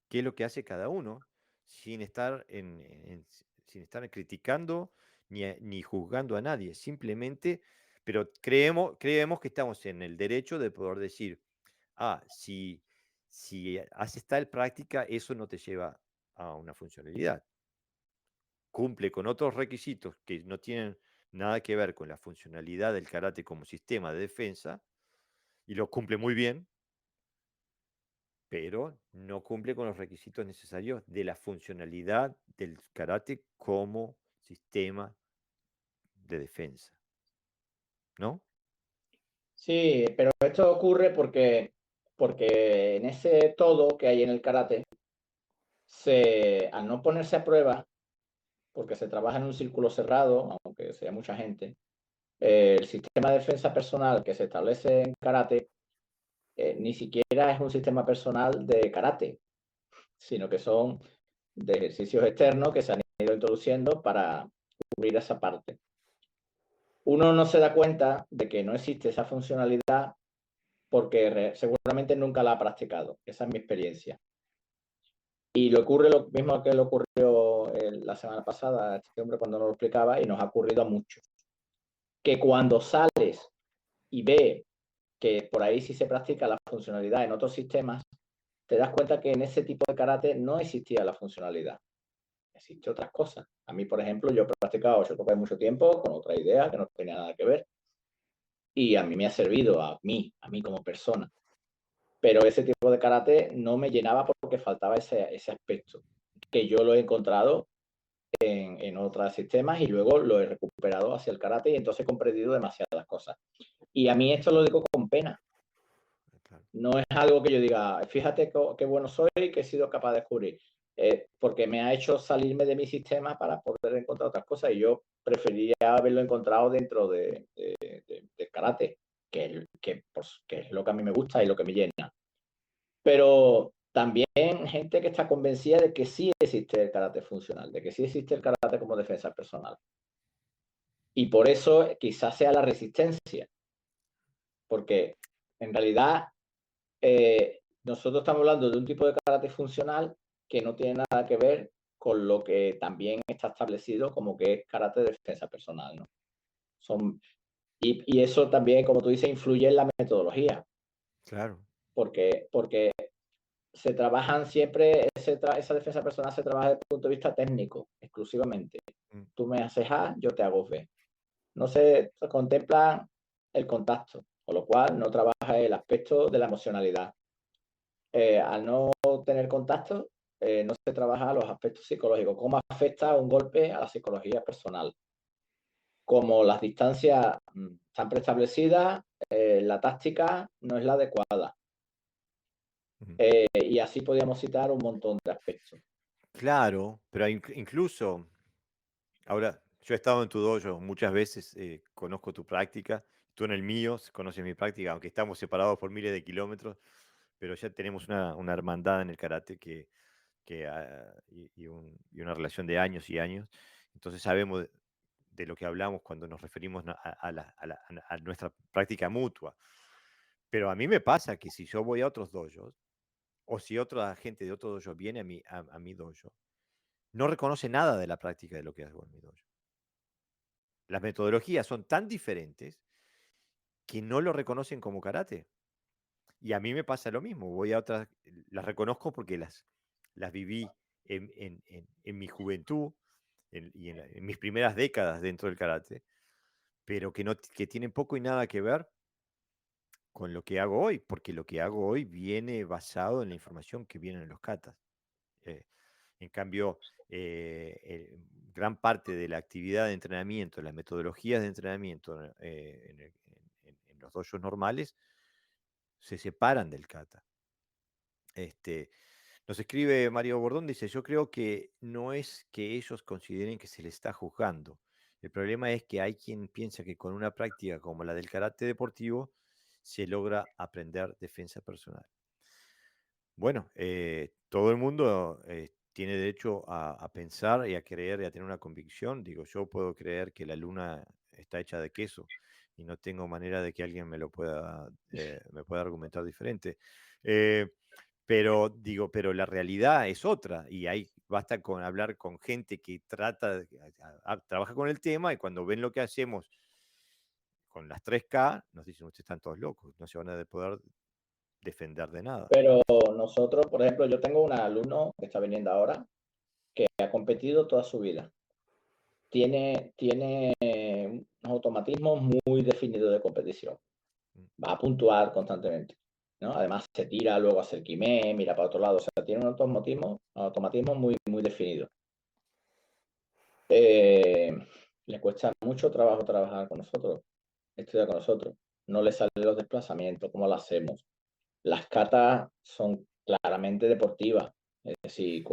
qué es lo que hace cada uno sin estar, sin estar criticando ni juzgando a nadie. Simplemente, pero creemos que estamos en el derecho de poder decir, si haces tal práctica, eso no te lleva a una funcionalidad. Cumple con otros requisitos que no tienen nada que ver con la funcionalidad del karate como sistema de defensa, y lo cumple muy bien, pero no cumple con los requisitos necesarios de la funcionalidad del karate como sistema de defensa, ¿no? Sí, pero esto ocurre porque en ese todo que hay en el karate, al no ponerse a prueba, porque se trabaja en un círculo cerrado, aunque sea mucha gente, el sistema de defensa personal que se establece en karate ni siquiera es un sistema personal de karate, sino que son de ejercicios externos que se han ido introduciendo para cubrir esa parte. Uno no se da cuenta de que no existe esa funcionalidad porque seguramente nunca la ha practicado. Esa es mi experiencia. Y le ocurre lo mismo que le ocurrió la semana pasada a este hombre cuando nos lo explicaba, y nos ha ocurrido a muchos. Que cuando sales y ve que por ahí sí se practica la funcionalidad en otros sistemas, te das cuenta que en ese tipo de karate no existía la funcionalidad. Existe otras cosas. A mí, por ejemplo, yo he practicado Shotokai mucho tiempo con otra idea que no tenía nada que ver, y a mí me ha servido, a mí como persona. Pero ese tipo de karate no me llenaba porque faltaba ese aspecto, que yo lo he encontrado en otros sistemas y luego lo he recuperado hacia el karate, y entonces he comprendido demasiadas cosas. Y a mí esto lo digo con pena. Claro. No es algo que yo diga, fíjate qué bueno soy, que he sido capaz de descubrir, porque me ha hecho salirme de mi sistema para poder encontrar otras cosas, y yo preferiría haberlo encontrado dentro del karate, que es lo que a mí me gusta y lo que me llena. Pero también gente que está convencida de que sí existe el karate funcional, de que sí existe el karate como defensa personal. Y por eso quizás sea la resistencia, porque en realidad nosotros estamos hablando de un tipo de karate funcional que no tiene nada que ver con lo que también está establecido como que es karate de defensa personal, ¿no? Y eso también, como tú dices, influye en la metodología, Claro. porque se trabajan siempre, esa defensa personal se trabaja desde el punto de vista técnico, exclusivamente. Mm. Tú me haces A, yo te hago B. No se contempla el contacto, con lo cual no trabaja el aspecto de la emocionalidad. Al no tener contacto, no se trabaja los aspectos psicológicos, cómo afecta un golpe a la psicología personal. Como las distancias están preestablecidas, la táctica no es la adecuada. Y así podríamos citar un montón de aspectos. Claro, pero incluso, ahora, yo he estado en tu dojo muchas veces, conozco tu práctica, tú en el mío, conoces mi práctica, aunque estamos separados por miles de kilómetros, pero ya tenemos una hermandad en el karate y una relación de años y años. Entonces sabemos de lo que hablamos cuando nos referimos a nuestra práctica mutua. Pero a mí me pasa que si yo voy a otros dojos, o si otra gente de otro dojo viene a mi dojo, no reconoce nada de la práctica de lo que hago en mi dojo. Las metodologías son tan diferentes que no lo reconocen como karate. Y a mí me pasa lo mismo. Voy a otras, las reconozco porque las viví en mi juventud, en mis primeras décadas dentro del karate, pero que tienen poco y nada que ver con lo que hago hoy, porque lo que hago hoy viene basado en la información que viene en los katas. Eh, en cambio, gran parte de la actividad de entrenamiento, las metodologías de entrenamiento en los dojos normales se separan del kata. Nos escribe Mario Bordón, dice, yo creo que no es que ellos consideren que se les está juzgando. El problema es que hay quien piensa que con una práctica como la del karate deportivo se logra aprender defensa personal. Bueno, todo el mundo tiene derecho a pensar y a creer y a tener una convicción. Digo, yo puedo creer que la luna está hecha de queso y no tengo manera de que alguien me pueda argumentar diferente. Eh, pero digo, pero la realidad es otra y basta con hablar con gente que trabaja con el tema y cuando ven lo que hacemos con las 3K, nos dicen, ustedes están todos locos, no se van a poder defender de nada. Pero nosotros, por ejemplo, yo tengo un alumno que está viniendo ahora que ha competido toda su vida. Tiene unos automatismos muy definidos de competición. Va a puntuar constantemente, ¿no? Además se tira luego a hacer quimé, mira para otro lado, o sea, tiene un automatismo muy, muy definido. Le cuesta mucho trabajo trabajar con nosotros, estudiar con nosotros. No le salen los desplazamientos, cómo lo hacemos. Las catas son claramente deportivas, es decir,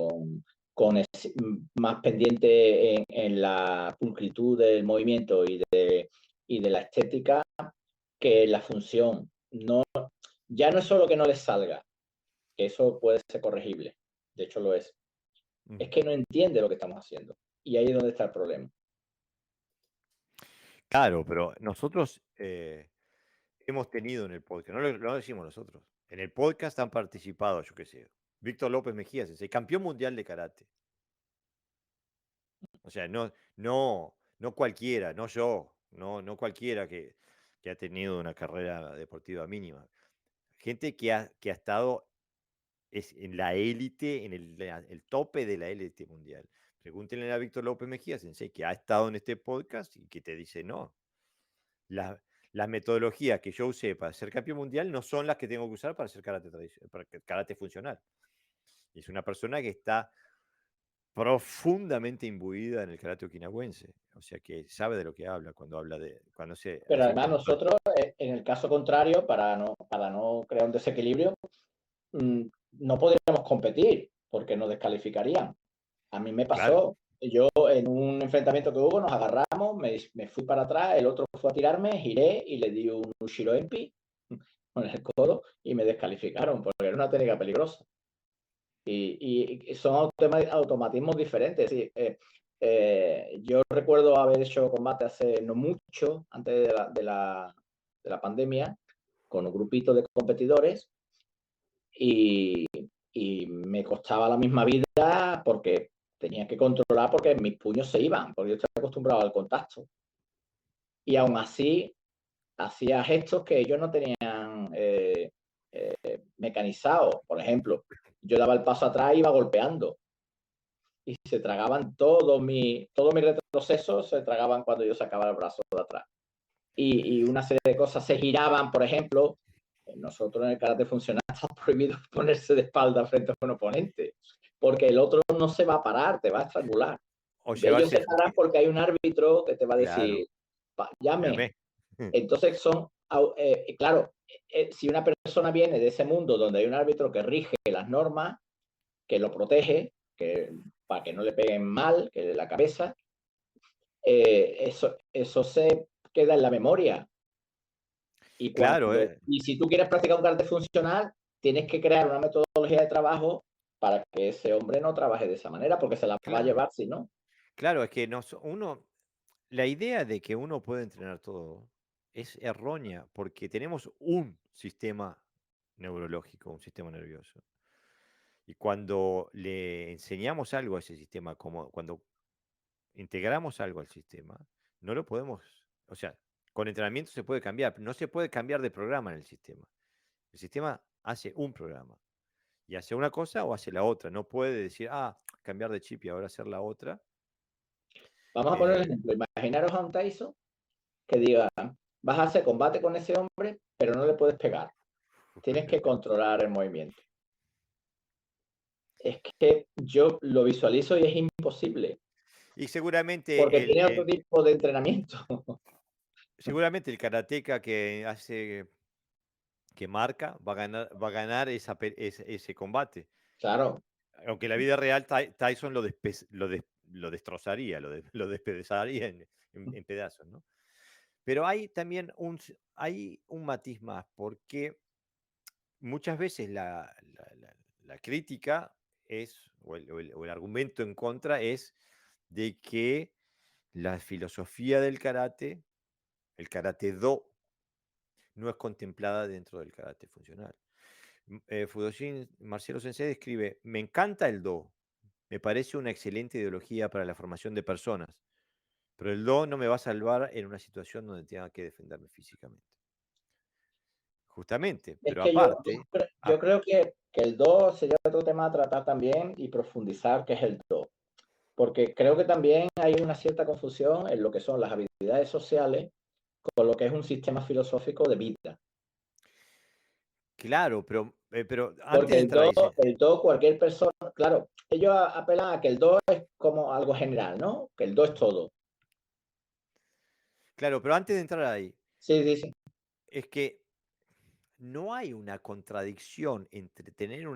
más pendiente en la pulcritud del movimiento y de la estética que la función. No, ya no es solo que no les salga, que eso puede ser corregible, de hecho lo es que no entiende lo que estamos haciendo. Y ahí es donde está el problema. Claro, pero nosotros hemos tenido en el podcast, no lo decimos nosotros, en el podcast han participado, yo qué sé, Víctor López Mejía, el campeón mundial de karate. O sea, no cualquiera, no yo, no cualquiera que ha tenido una carrera deportiva mínima. Gente que ha estado en la élite, en el tope de la élite mundial. Pregúntenle a Víctor López Mejía, sensei, que ha estado en este podcast y que te dice, no, las metodologías que yo usé para ser campeón mundial no son las que tengo que usar para hacer karate funcional. Y es una persona que está profundamente imbuida en el karate okinawense, o sea que sabe de lo que habla cuando se Pero hace además estas nosotros, en el caso contrario, para no crear un desequilibrio, no podríamos competir porque nos descalificarían. A mí me Claro. pasó. Yo en un enfrentamiento que hubo nos agarramos, me fui para atrás, el otro fue a tirarme, giré y le di un Ushiro Empi con el codo y me descalificaron porque era una técnica peligrosa. Y son automatismos diferentes. Sí, yo recuerdo haber hecho combate hace no mucho, antes de la pandemia, con un grupito de competidores y, y me costaba la misma vida porque tenía que controlar porque mis puños se iban, porque yo estoy acostumbrado al contacto. Y aún así hacía gestos que ellos no tenían mecanizados. Por ejemplo, yo daba el paso atrás y iba golpeando. Y se tragaban todo mi retroceso, se tragaban cuando yo sacaba el brazo de atrás. Y una serie de cosas se giraban, por ejemplo, nosotros en el karate funcional está prohibido ponerse de espalda frente a un oponente, porque el otro no se va a parar, te va a estrangular. O Ellos llevarse, se paran porque hay un árbitro que te va a claro, decir, llame. llamé. Entonces claro, si una persona viene de ese mundo donde hay un árbitro que rige las normas, que lo protege, para que no le peguen mal, que de la cabeza, eso se queda en la memoria. Claro, Y si tú quieres practicar un karate funcional, tienes que crear una metodología de trabajo para que ese hombre no trabaje de esa manera, porque se la va a claro, llevar si no. claro, es que la idea de que uno puede entrenar todo es errónea, porque tenemos un sistema neurológico, un sistema nervioso. Y cuando le enseñamos algo a ese sistema, como cuando integramos algo al sistema, no lo podemos, o sea, con entrenamiento se puede cambiar, no se puede cambiar de programa en el sistema. El sistema hace un programa y hace una cosa o hace la otra. No puede decir, cambiar de chip y ahora hacer la otra. Vamos a poner el ejemplo. Imaginaros a un Tyson que diga, vas a hacer combate con ese hombre, pero no le puedes pegar. Tienes que controlar el movimiento. Es que yo lo visualizo y es imposible, Y seguramente porque tiene otro tipo de entrenamiento. seguramente el karateca que marca va a ganar ese combate. Claro, Aunque en la vida real Tyson lo destrozaría, lo despedazaría en pedazos, ¿no? Pero hay también hay un matiz más, porque muchas veces la crítica o el argumento en contra es de que la filosofía del karate, el karate do, no es contemplada dentro del karate funcional. Fudoshin Marcelo Sensei escribe: me encanta el do, me parece una excelente ideología para la formación de personas, pero el do no me va a salvar en una situación donde tenga que defenderme físicamente. Justamente, es pero que yo, aparte, yo creo que el do sería otro tema a tratar también y profundizar qué es el do. Porque creo que también hay una cierta confusión en lo que son las habilidades sociales con lo que es un sistema filosófico de vida. claro, pero antes Porque de entrar ahí, el do, cualquier persona, claro, ellos apelan a que el do es como algo general, ¿no? Que el do es todo. claro, pero antes de entrar ahí, Sí, sí, sí. es que no hay una contradicción entre tener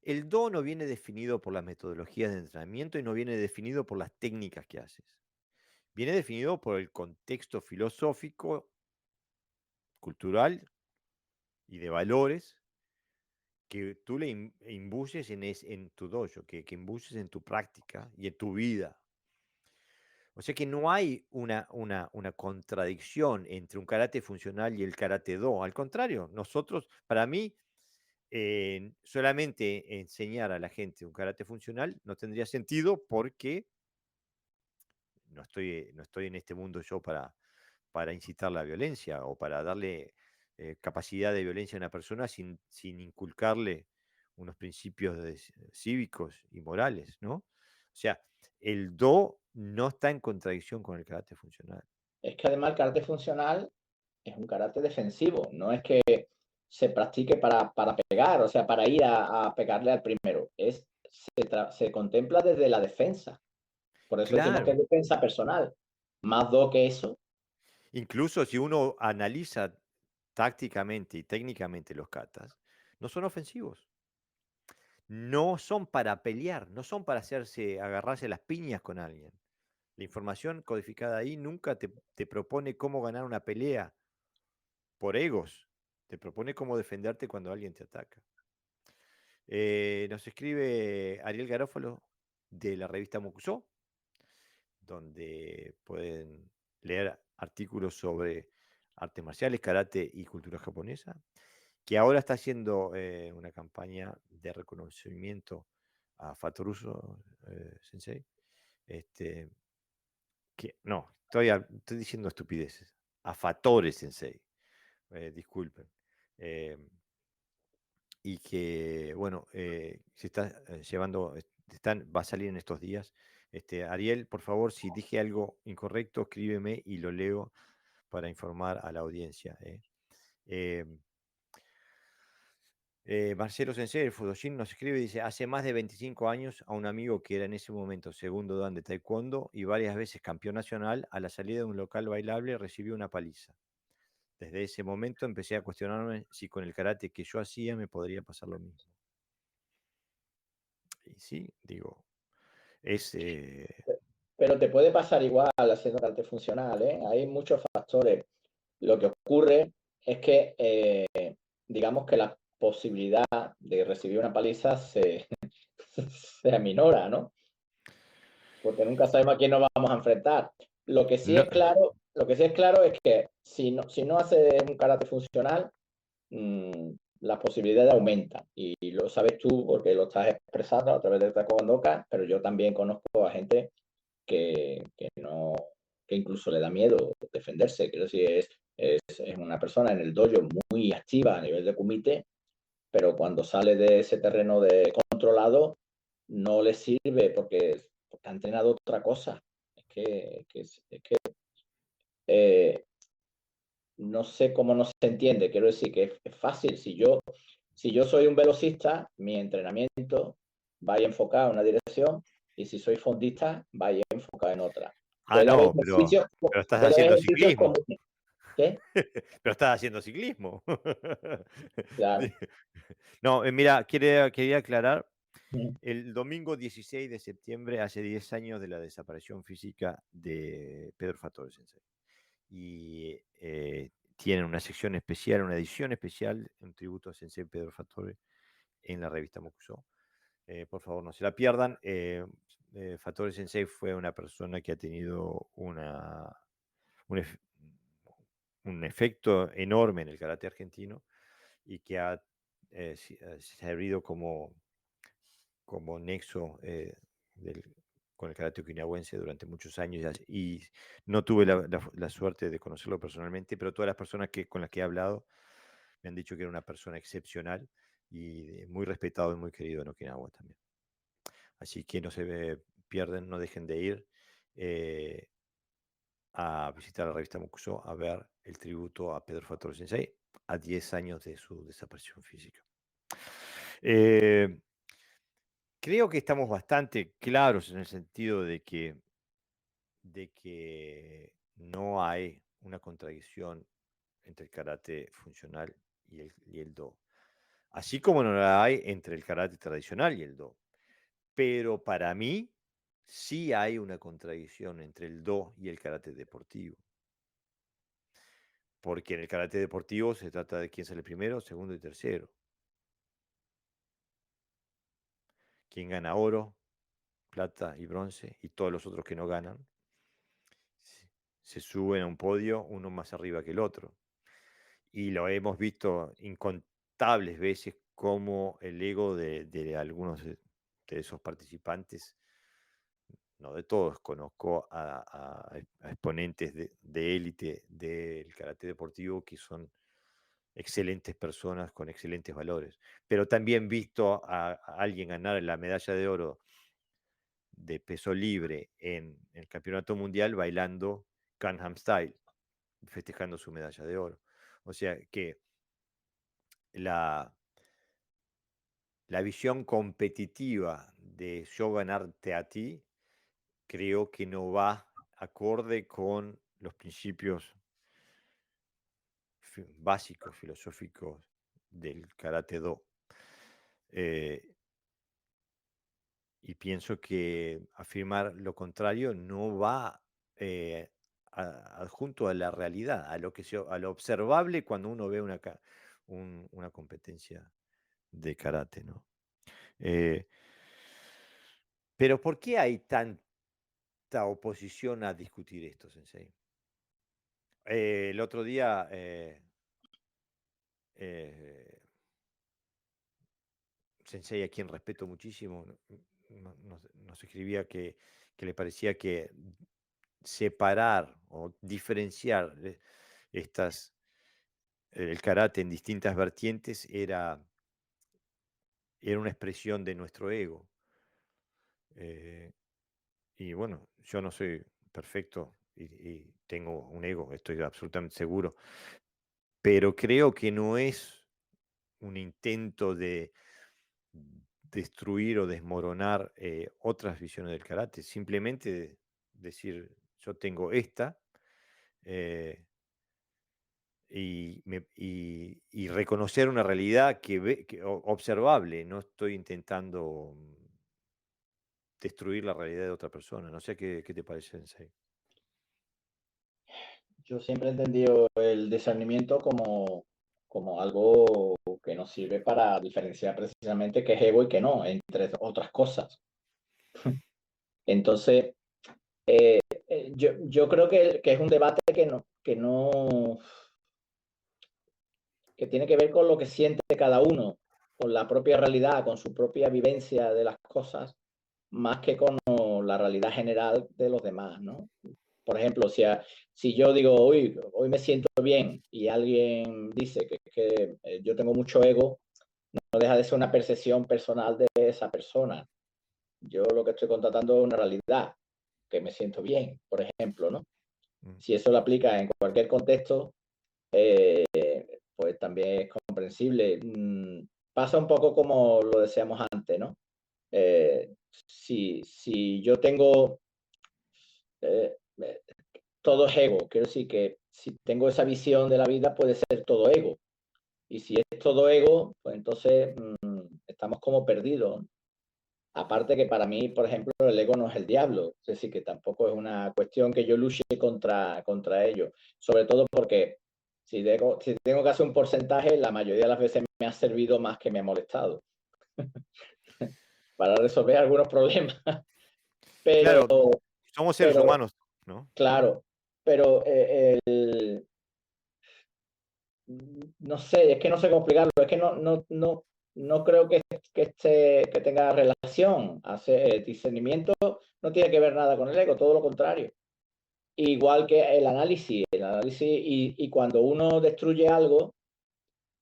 el do no viene definido por las metodologías de entrenamiento y no viene definido por las técnicas que haces. Viene definido por el contexto filosófico, cultural y de valores que tú le imbuyes en tu dojo, que imbuyes en tu práctica y en tu vida. O sea que no hay una contradicción entre un karate funcional y el karate do. Al contrario, para mí, solamente enseñar a la gente un karate funcional no tendría sentido porque no estoy en este mundo yo para incitar la violencia o para darle capacidad de violencia a una persona sin inculcarle unos principios cívicos y morales, ¿no? O sea, el do no está en contradicción con el karate funcional. Es que además el karate funcional es un karate defensivo, no es que se practique para pegar, o sea, para ir a pegarle al primero. Se contempla desde la defensa. Por eso decimos que es Claro, defensa personal. Más do que eso, incluso si uno analiza tácticamente y técnicamente los katas, no son ofensivos. No son para pelear, no son para agarrarse las piñas con alguien. La información codificada ahí nunca te propone cómo ganar una pelea por egos. Te propone cómo defenderte cuando alguien te ataca. Nos escribe Ariel Garófalo de la revista Mokusó, donde pueden leer artículos sobre artes marciales, karate y cultura japonesa, que ahora está haciendo una campaña de reconocimiento a Fatoruso Sensei. No, estoy diciendo estupideces. A Fatore Sensei, disculpen. Eh, y que, bueno, se está llevando, va a salir en estos días. Ariel, por favor, si dije algo incorrecto, escríbeme y lo leo para informar a la audiencia. Eh, Marcelo Sensei, el Fudoshin, nos escribe y dice: hace más de 25 años a un amigo que era en ese momento segundo dan de taekwondo y varias veces campeón nacional, a la salida de un local bailable recibió una paliza. Desde ese momento empecé a cuestionarme si con el karate que yo hacía me podría pasar lo mismo. Y sí, digo, es... pero te puede pasar igual haciendo karate funcional, ¿eh? Hay muchos factores. Lo que ocurre es que, digamos que la posibilidad de recibir una paliza se aminora, ¿no? Porque nunca sabemos a quién nos vamos a enfrentar. no, Lo que sí es claro es que si no haces un karate funcional, las posibilidades aumentan. Y lo sabes tú porque lo estás expresando a través de Taekwondo, pero yo también conozco a gente que no, que incluso le da miedo defenderse. Quiero decir, es una persona en el dojo muy activa a nivel de kumite, pero cuando sale de ese terreno de controlado, no le sirve porque ha entrenado otra cosa. eh, no sé cómo no se entiende. Quiero decir que es fácil. Si yo soy un velocista, mi entrenamiento va a ir enfocado en una dirección, y si soy fondista, va a ir enfocado en otra. Ah, no, pero estás Puede haber haciendo ejercicios ciclismo. comunes. ¿Qué? Pero estás haciendo ciclismo. Claro. No, mira, quería aclarar, Mm. el domingo 16 de septiembre, hace 10 años de la desaparición física de Pedro Fatore Sensei. Y tienen una sección especial, una edición especial, un tributo a Sensei Pedro Fatore en la revista Mokusou. Por favor, no se la pierdan. Fatore Sensei fue una persona que ha tenido un, un efecto enorme en el karate argentino y que ha servido como nexo con el karate okinawense durante muchos años, y no tuve la suerte de conocerlo personalmente, pero todas las personas con las que he hablado me han dicho que era una persona excepcional y muy respetado y muy querido en Okinawa también. Así que no se pierden, no dejen de ir eh, a visitar la revista Mokusou a ver el tributo a Pedro Fatore Sensei a 10 años de su desaparición física. Creo que estamos bastante claros en el sentido de que no hay una contradicción entre el karate funcional y el do. Así como no la hay entre el karate tradicional y el do. Pero para mí sí hay una contradicción entre el do y el karate deportivo. Porque en el karate deportivo se trata de quién sale primero, segundo y tercero. Quién gana oro, plata y bronce, y todos los otros que no ganan se suben a un podio, uno más arriba que el otro. Y lo hemos visto incontables veces como el ego de algunos de esos participantes, no de todos, conozco a exponentes de élite del karate deportivo que son excelentes personas con excelentes valores, pero también visto a alguien ganar la medalla de oro de peso libre en el campeonato mundial bailando Gangnam Style, festejando su medalla de oro. O sea que la, la visión competitiva de yo ganarte a ti, creo que no va acorde con los principios básicos, filosóficos del Karate Do. Y pienso que afirmar lo contrario no va adjunto a la realidad, a lo observable cuando uno ve una competencia de karate, ¿no? Eh, pero ¿por qué hay tanta oposición a discutir esto, Sensei? El otro día eh, Sensei, a quien respeto muchísimo, nos escribía que le parecía que separar o diferenciar estas, el karate en distintas vertientes era una expresión de nuestro ego. Y bueno, yo no soy perfecto y tengo un ego, estoy absolutamente seguro, pero creo que no es un intento de destruir o desmoronar otras visiones del karate, simplemente decir, yo tengo esta, eh, y reconocer una realidad observable. No estoy intentando destruir la realidad de otra persona. No sé qué te parece, Sensei. Yo siempre he entendido el discernimiento como algo que nos sirve para diferenciar precisamente qué es ego y qué no, entre otras cosas. Entonces, yo creo que es un debate que tiene que ver con lo que siente cada uno, con la propia realidad, con su propia vivencia de las cosas, más que con la realidad general de los demás, ¿no? Por ejemplo, si yo digo, hoy me siento bien, y alguien dice que yo tengo mucho ego, no deja de ser una percepción personal de esa persona. Yo lo que estoy constatando es una realidad. que me siento bien, por ejemplo, ¿no? Mm. Si eso lo aplica en cualquier contexto, pues también es comprensible. Pasa un poco como lo decíamos antes, ¿no? Si yo tengo eh, eh, todo es ego, quiero decir que si tengo esa visión de la vida puede ser todo ego. Y si es todo ego, pues entonces estamos como perdidos. Aparte que para mí, por ejemplo, el ego no es el diablo, es decir, que tampoco es una cuestión que yo luche contra ello, sobre todo porque si tengo que hacer un porcentaje, la mayoría de las veces me ha servido más que me ha molestado para resolver algunos problemas, pero, Claro, somos seres pero humanos, ¿no? claro, pero no sé, es que no sé cómo explicarlo, es que no creo que tenga relación. Hacer discernimiento no tiene que ver nada con el ego, todo lo contrario. Igual que el análisis y cuando uno destruye algo,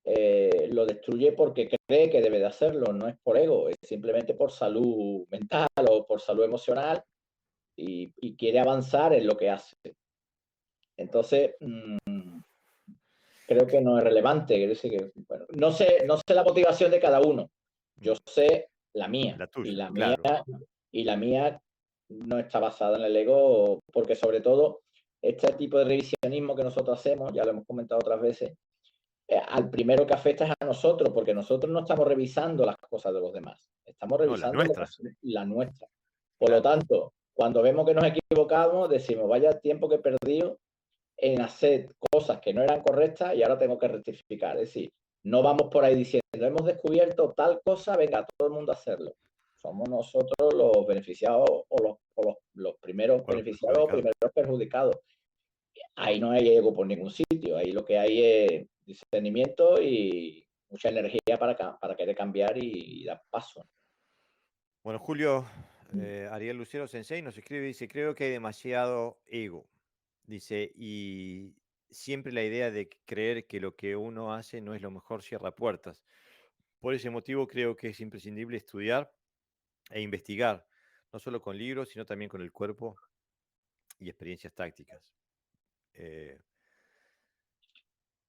lo destruye porque cree que debe de hacerlo, no es por ego, es simplemente por salud mental o por salud emocional y quiere avanzar en lo que hace. Entonces, creo que no es relevante. Decir que, bueno, no sé la motivación de cada uno. Yo Mm. sé la mía. La Y tuya, la mía, claro. y la mía no está basada en el ego, porque sobre todo este tipo de revisionismo que nosotros hacemos, ya lo hemos comentado otras veces, al primero que afecta es a nosotros, porque nosotros no estamos revisando las cosas de los demás, estamos No, las revisando nuestras, la nuestra. Por lo claro. tanto, cuando vemos que nos equivocamos, decimos, vaya tiempo que he perdido en hacer cosas que no eran correctas y ahora tengo que rectificar. Es decir, no vamos por ahí diciendo, hemos descubierto tal cosa, venga, todo el mundo a hacerlo. Somos nosotros los beneficiados o los primeros O los beneficiados o perjudicados. primeros perjudicados. Ahí no hay ego por ningún sitio, ahí lo que hay es discernimiento y mucha energía para querer cambiar y dar paso. Bueno, Julio, Ariel Lucero Sensei nos escribe, dice, creo que hay demasiado ego. Dice, y siempre la idea de creer que lo que uno hace no es lo mejor cierra puertas. Por ese motivo creo que es imprescindible estudiar e investigar, no solo con libros, sino también con el cuerpo y experiencias tácticas. Eh,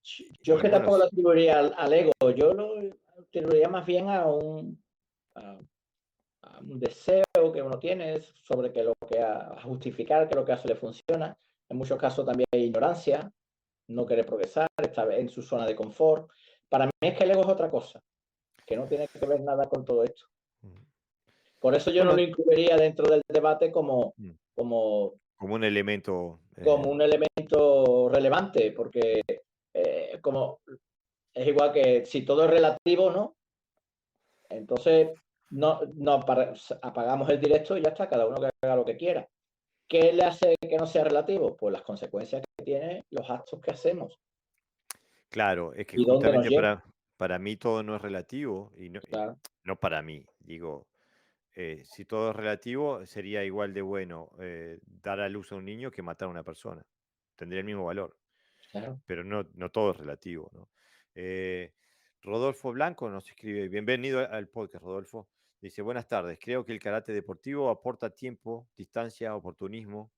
Yo es y que bueno, tampoco lo atribuiría al ego, yo lo atribuiría más bien a un deseo que uno tiene sobre que lo que a justificar que lo que hace le funciona. En muchos casos también hay ignorancia, no querer progresar, estar en su zona de confort. Para mí es que el ego es otra cosa, que no tiene que ver nada con todo esto. mm, Por eso yo no bueno, lo incluiría dentro del debate mm, como, como un elemento, como un elemento relevante, porque como es igual que si todo es relativo, ¿no? Entonces no apagamos el directo y ya está, cada uno que haga lo que quiera. ¿Qué le hace que no sea relativo? Pues las consecuencias que tienen los actos que hacemos claro, es que y dónde nos justamente lleva. para mí todo no es relativo, y Claro, no para mí, digo, si todo es relativo, sería igual de bueno dar a luz a un niño que matar a una persona. Tendría el mismo valor, claro. pero no todo es relativo, ¿no? Eh, Rodolfo Blanco nos escribe, bienvenido al podcast, Rodolfo. Dice, buenas tardes, creo que el karate deportivo aporta tiempo, distancia, oportunismo,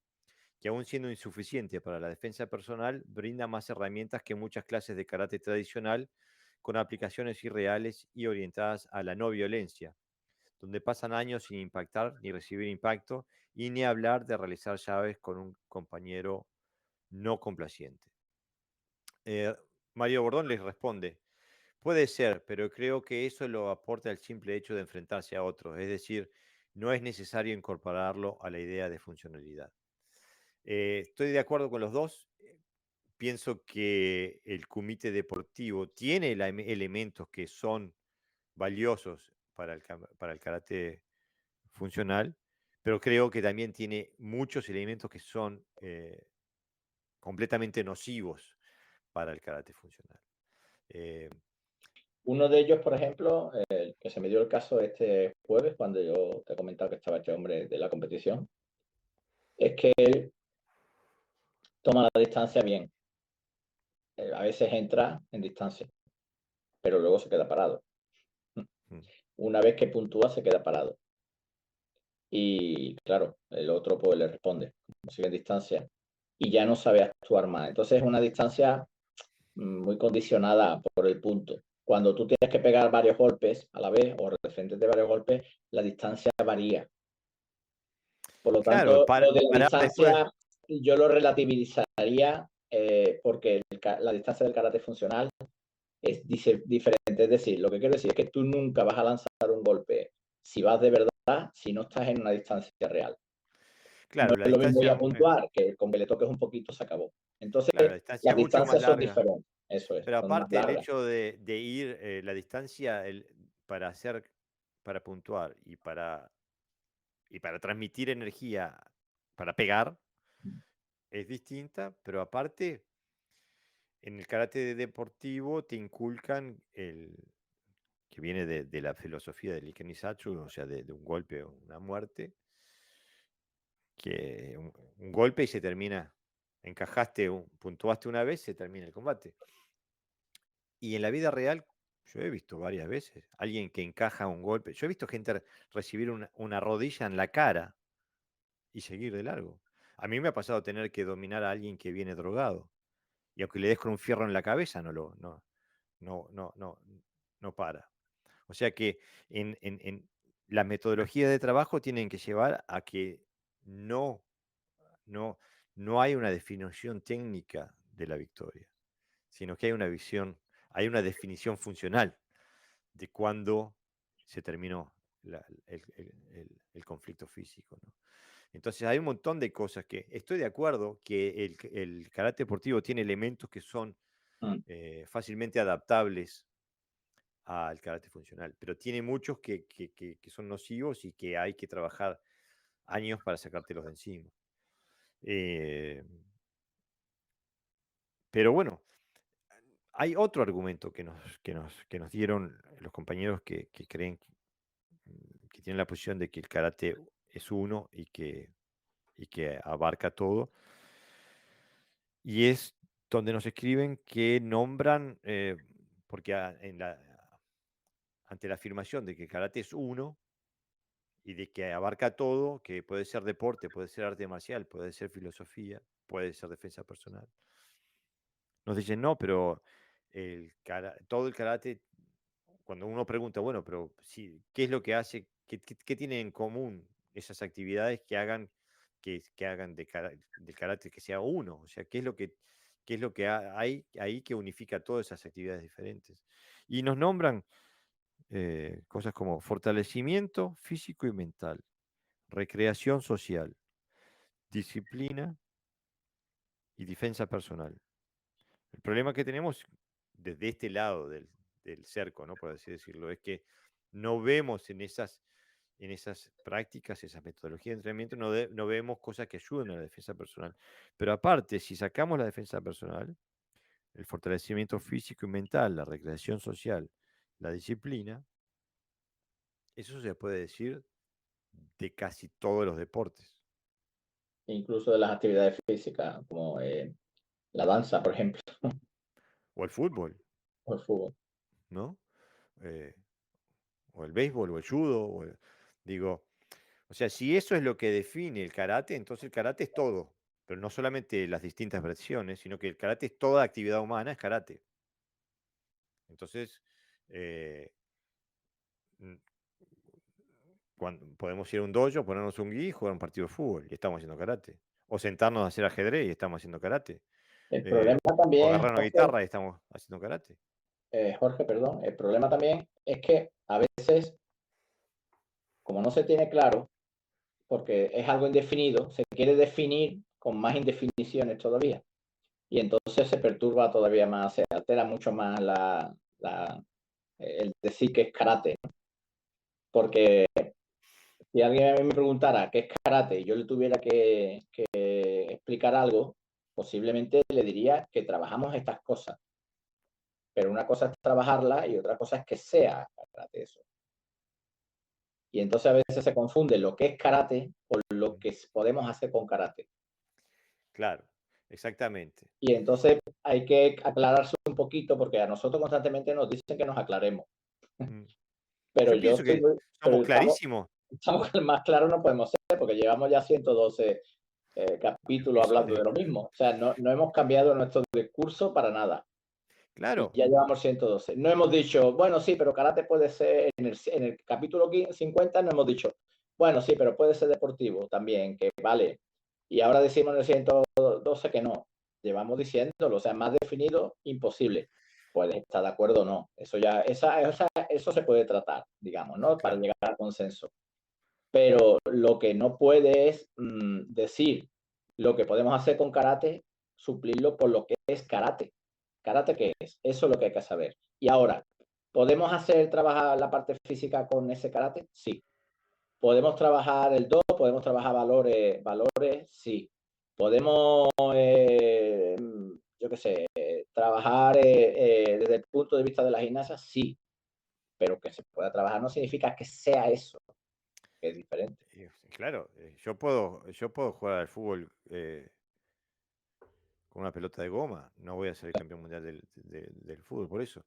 que aún siendo insuficiente para la defensa personal, brinda más herramientas que muchas clases de karate tradicional, con aplicaciones irreales y orientadas a la no violencia, donde pasan años sin impactar ni recibir impacto, y ni hablar de realizar llaves con un compañero no complaciente. Eh, Mario Bordón les responde, puede ser, pero creo que eso lo aporta el simple hecho de enfrentarse a otros, es decir, no es necesario incorporarlo a la idea de funcionalidad. Estoy de acuerdo con los dos. Pienso que el comité deportivo tiene elementos que son valiosos para el karate funcional, pero creo que también tiene muchos elementos que son completamente nocivos para el karate funcional. Eh, Uno de ellos, por ejemplo, que se me dio el caso este jueves, cuando yo te he comentado que estaba este hombre de la competición, es que él toma la distancia bien. A veces entra en distancia, pero luego se queda parado. mm, Una vez que puntúa, se queda parado. y claro, el otro pues le responde, como sigue en distancia, y ya no sabe actuar más. Entonces es una distancia muy condicionada por el punto. Cuando tú tienes que pegar varios golpes a la vez o defenderte de varios golpes, la distancia varía. Por lo Claro, tanto, lo de la parar después. distancia yo lo relativizaría porque la distancia del karate funcional es diferente. Es decir, lo que quiero decir es que tú nunca vas a lanzar un golpe si vas de verdad, si no estás en una distancia real. No Claro, la es lo mismo distancia, ya puntuar, que con que le toques un poquito se acabó. Entonces, claro, la distancia las es mucho más distancias son larga. diferentes. Eso es, Pero son más aparte el largas. hecho de ir la distancia para hacer, para puntuar y para transmitir energía, para pegar, es distinta, pero aparte en el karate deportivo te inculcan que viene de la filosofía del Ikenisatsu, o sea, de un golpe o una muerte, que un golpe y se termina, encajaste, puntuaste una vez, se termina el combate. Y en la vida real, yo he visto varias veces alguien que encaja un golpe. Yo he visto gente recibir una rodilla en la cara y seguir de largo. A mí me ha pasado tener que dominar a alguien que viene drogado. Y aunque le des con un fierro en la cabeza, no, no para. O sea que en la metodología de trabajo tienen que llevar a que no, no, no hay una definición técnica de la victoria, sino que hay una definición funcional de cuándo se terminó el conflicto físico, ¿no? Entonces hay un montón de cosas que estoy de acuerdo que el karate deportivo tiene elementos que son Mm. fácilmente adaptables al karate funcional, pero tiene muchos que son nocivos y que hay que trabajar años para sacártelos de encima. Eh, pero bueno, hay otro argumento que nos dieron los compañeros que creen que tienen la posición de que el karate es uno y que abarca todo, y es donde nos escriben que nombran, porque ante la afirmación de que el karate es uno y de que abarca todo, que puede ser deporte, puede ser arte marcial, puede ser filosofía, puede ser defensa personal, nos dicen no, pero todo el karate, cuando uno pregunta, bueno, pero sí, ¿qué es lo que hace, qué tienen en común esas actividades que hagan que hagan del karate que sea uno? O sea, ¿qué es lo que hay ahí que unifica todas esas actividades diferentes? Y nos nombran cosas como fortalecimiento físico y mental, recreación social, disciplina y defensa personal. El problema que tenemos desde este lado del cerco, ¿no? Por así decirlo, es que no vemos en esas prácticas, esas metodologías de entrenamiento, no vemos cosas que ayuden a la defensa personal. Pero aparte, si sacamos la defensa personal, el fortalecimiento físico y mental, la recreación social, la disciplina, eso se puede decir de casi todos los deportes. Incluso de las actividades físicas, como la danza, por ejemplo, O el fútbol, o el fútbol. ¿no? Eh, o el béisbol, o el judo, digo, o sea, si eso es lo que define el karate, entonces el karate es todo, pero no solamente las distintas versiones, sino que el karate es toda actividad humana, es karate. Entonces, eh, mm, podemos ir a un dojo, ponernos un gi y jugar un partido de fútbol y estamos haciendo karate. O sentarnos a hacer ajedrez y estamos haciendo karate. El Eh, problema o también, agarrar una Jorge, guitarra y estamos haciendo karate. Jorge, perdón, el problema también es que a veces, como no se tiene claro, porque es algo indefinido, se quiere definir con más indefiniciones todavía. Y entonces se perturba todavía más, se altera mucho más el decir que es karate, ¿no? Porque si alguien a mí me preguntara qué es karate y yo le tuviera que explicar algo, posiblemente le diría que trabajamos estas cosas, pero una cosa es trabajarla y otra cosa es que sea karate eso. Y entonces a veces se confunde lo que es karate con lo Mm. que podemos hacer con karate. Claro, exactamente. Y entonces hay que aclararse un poquito porque a nosotros constantemente nos dicen que nos aclaremos. Mm. Pero Yo yo pienso estoy que muy, somos pero estamos, clarísimos. estamos más claros no podemos ser, porque llevamos ya 112 capítulos Eso, hablando de lo mismo. O sea, no hemos cambiado nuestro discurso para nada. Y claro, ya llevamos 112. No hemos dicho, bueno, sí, pero karate puede ser, en el capítulo 50 no hemos dicho, bueno, sí, pero puede ser deportivo también, que vale. Y ahora decimos en el 112 que no. Llevamos diciéndolo, o sea, más definido, imposible. Puedes estar de acuerdo o no. Eso ya, eso se puede tratar, digamos, ¿no? Para claro, llegar al consenso. Pero lo que no puede es decir lo que podemos hacer con karate, suplirlo por lo que es karate. ¿Karate qué es? Eso es lo que hay que saber. Y ahora, ¿podemos hacer trabajar la parte física con ese karate? Sí. ¿Podemos trabajar el do? ¿Podemos trabajar valores? Sí. ¿Podemos, yo qué sé, trabajar desde el punto de vista de la gimnasia? Sí. Pero que se pueda trabajar no significa que sea eso, que es diferente. claro, yo puedo jugar al fútbol con una pelota de goma, no voy a ser el campeón mundial del fútbol, por eso.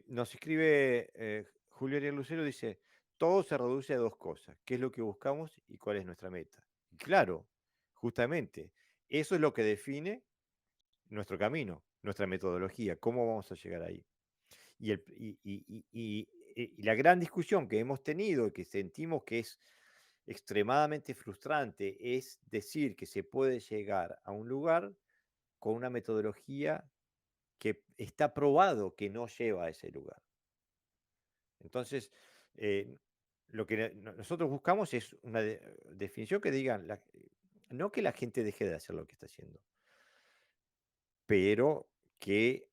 Nos escribe Julio Ariel Lucero, dice, todo se reduce a dos cosas, qué es lo que buscamos y cuál es nuestra meta. Y claro, justamente, eso es lo que define nuestro camino, nuestra metodología, cómo vamos a llegar ahí. Y la gran discusión que hemos tenido, que sentimos que es extremadamente frustrante, es decir que se puede llegar a un lugar con una metodología que está probado que no lleva a ese lugar. Entonces, lo que nosotros buscamos es una definición que diga, no que la gente deje de hacer lo que está haciendo, pero que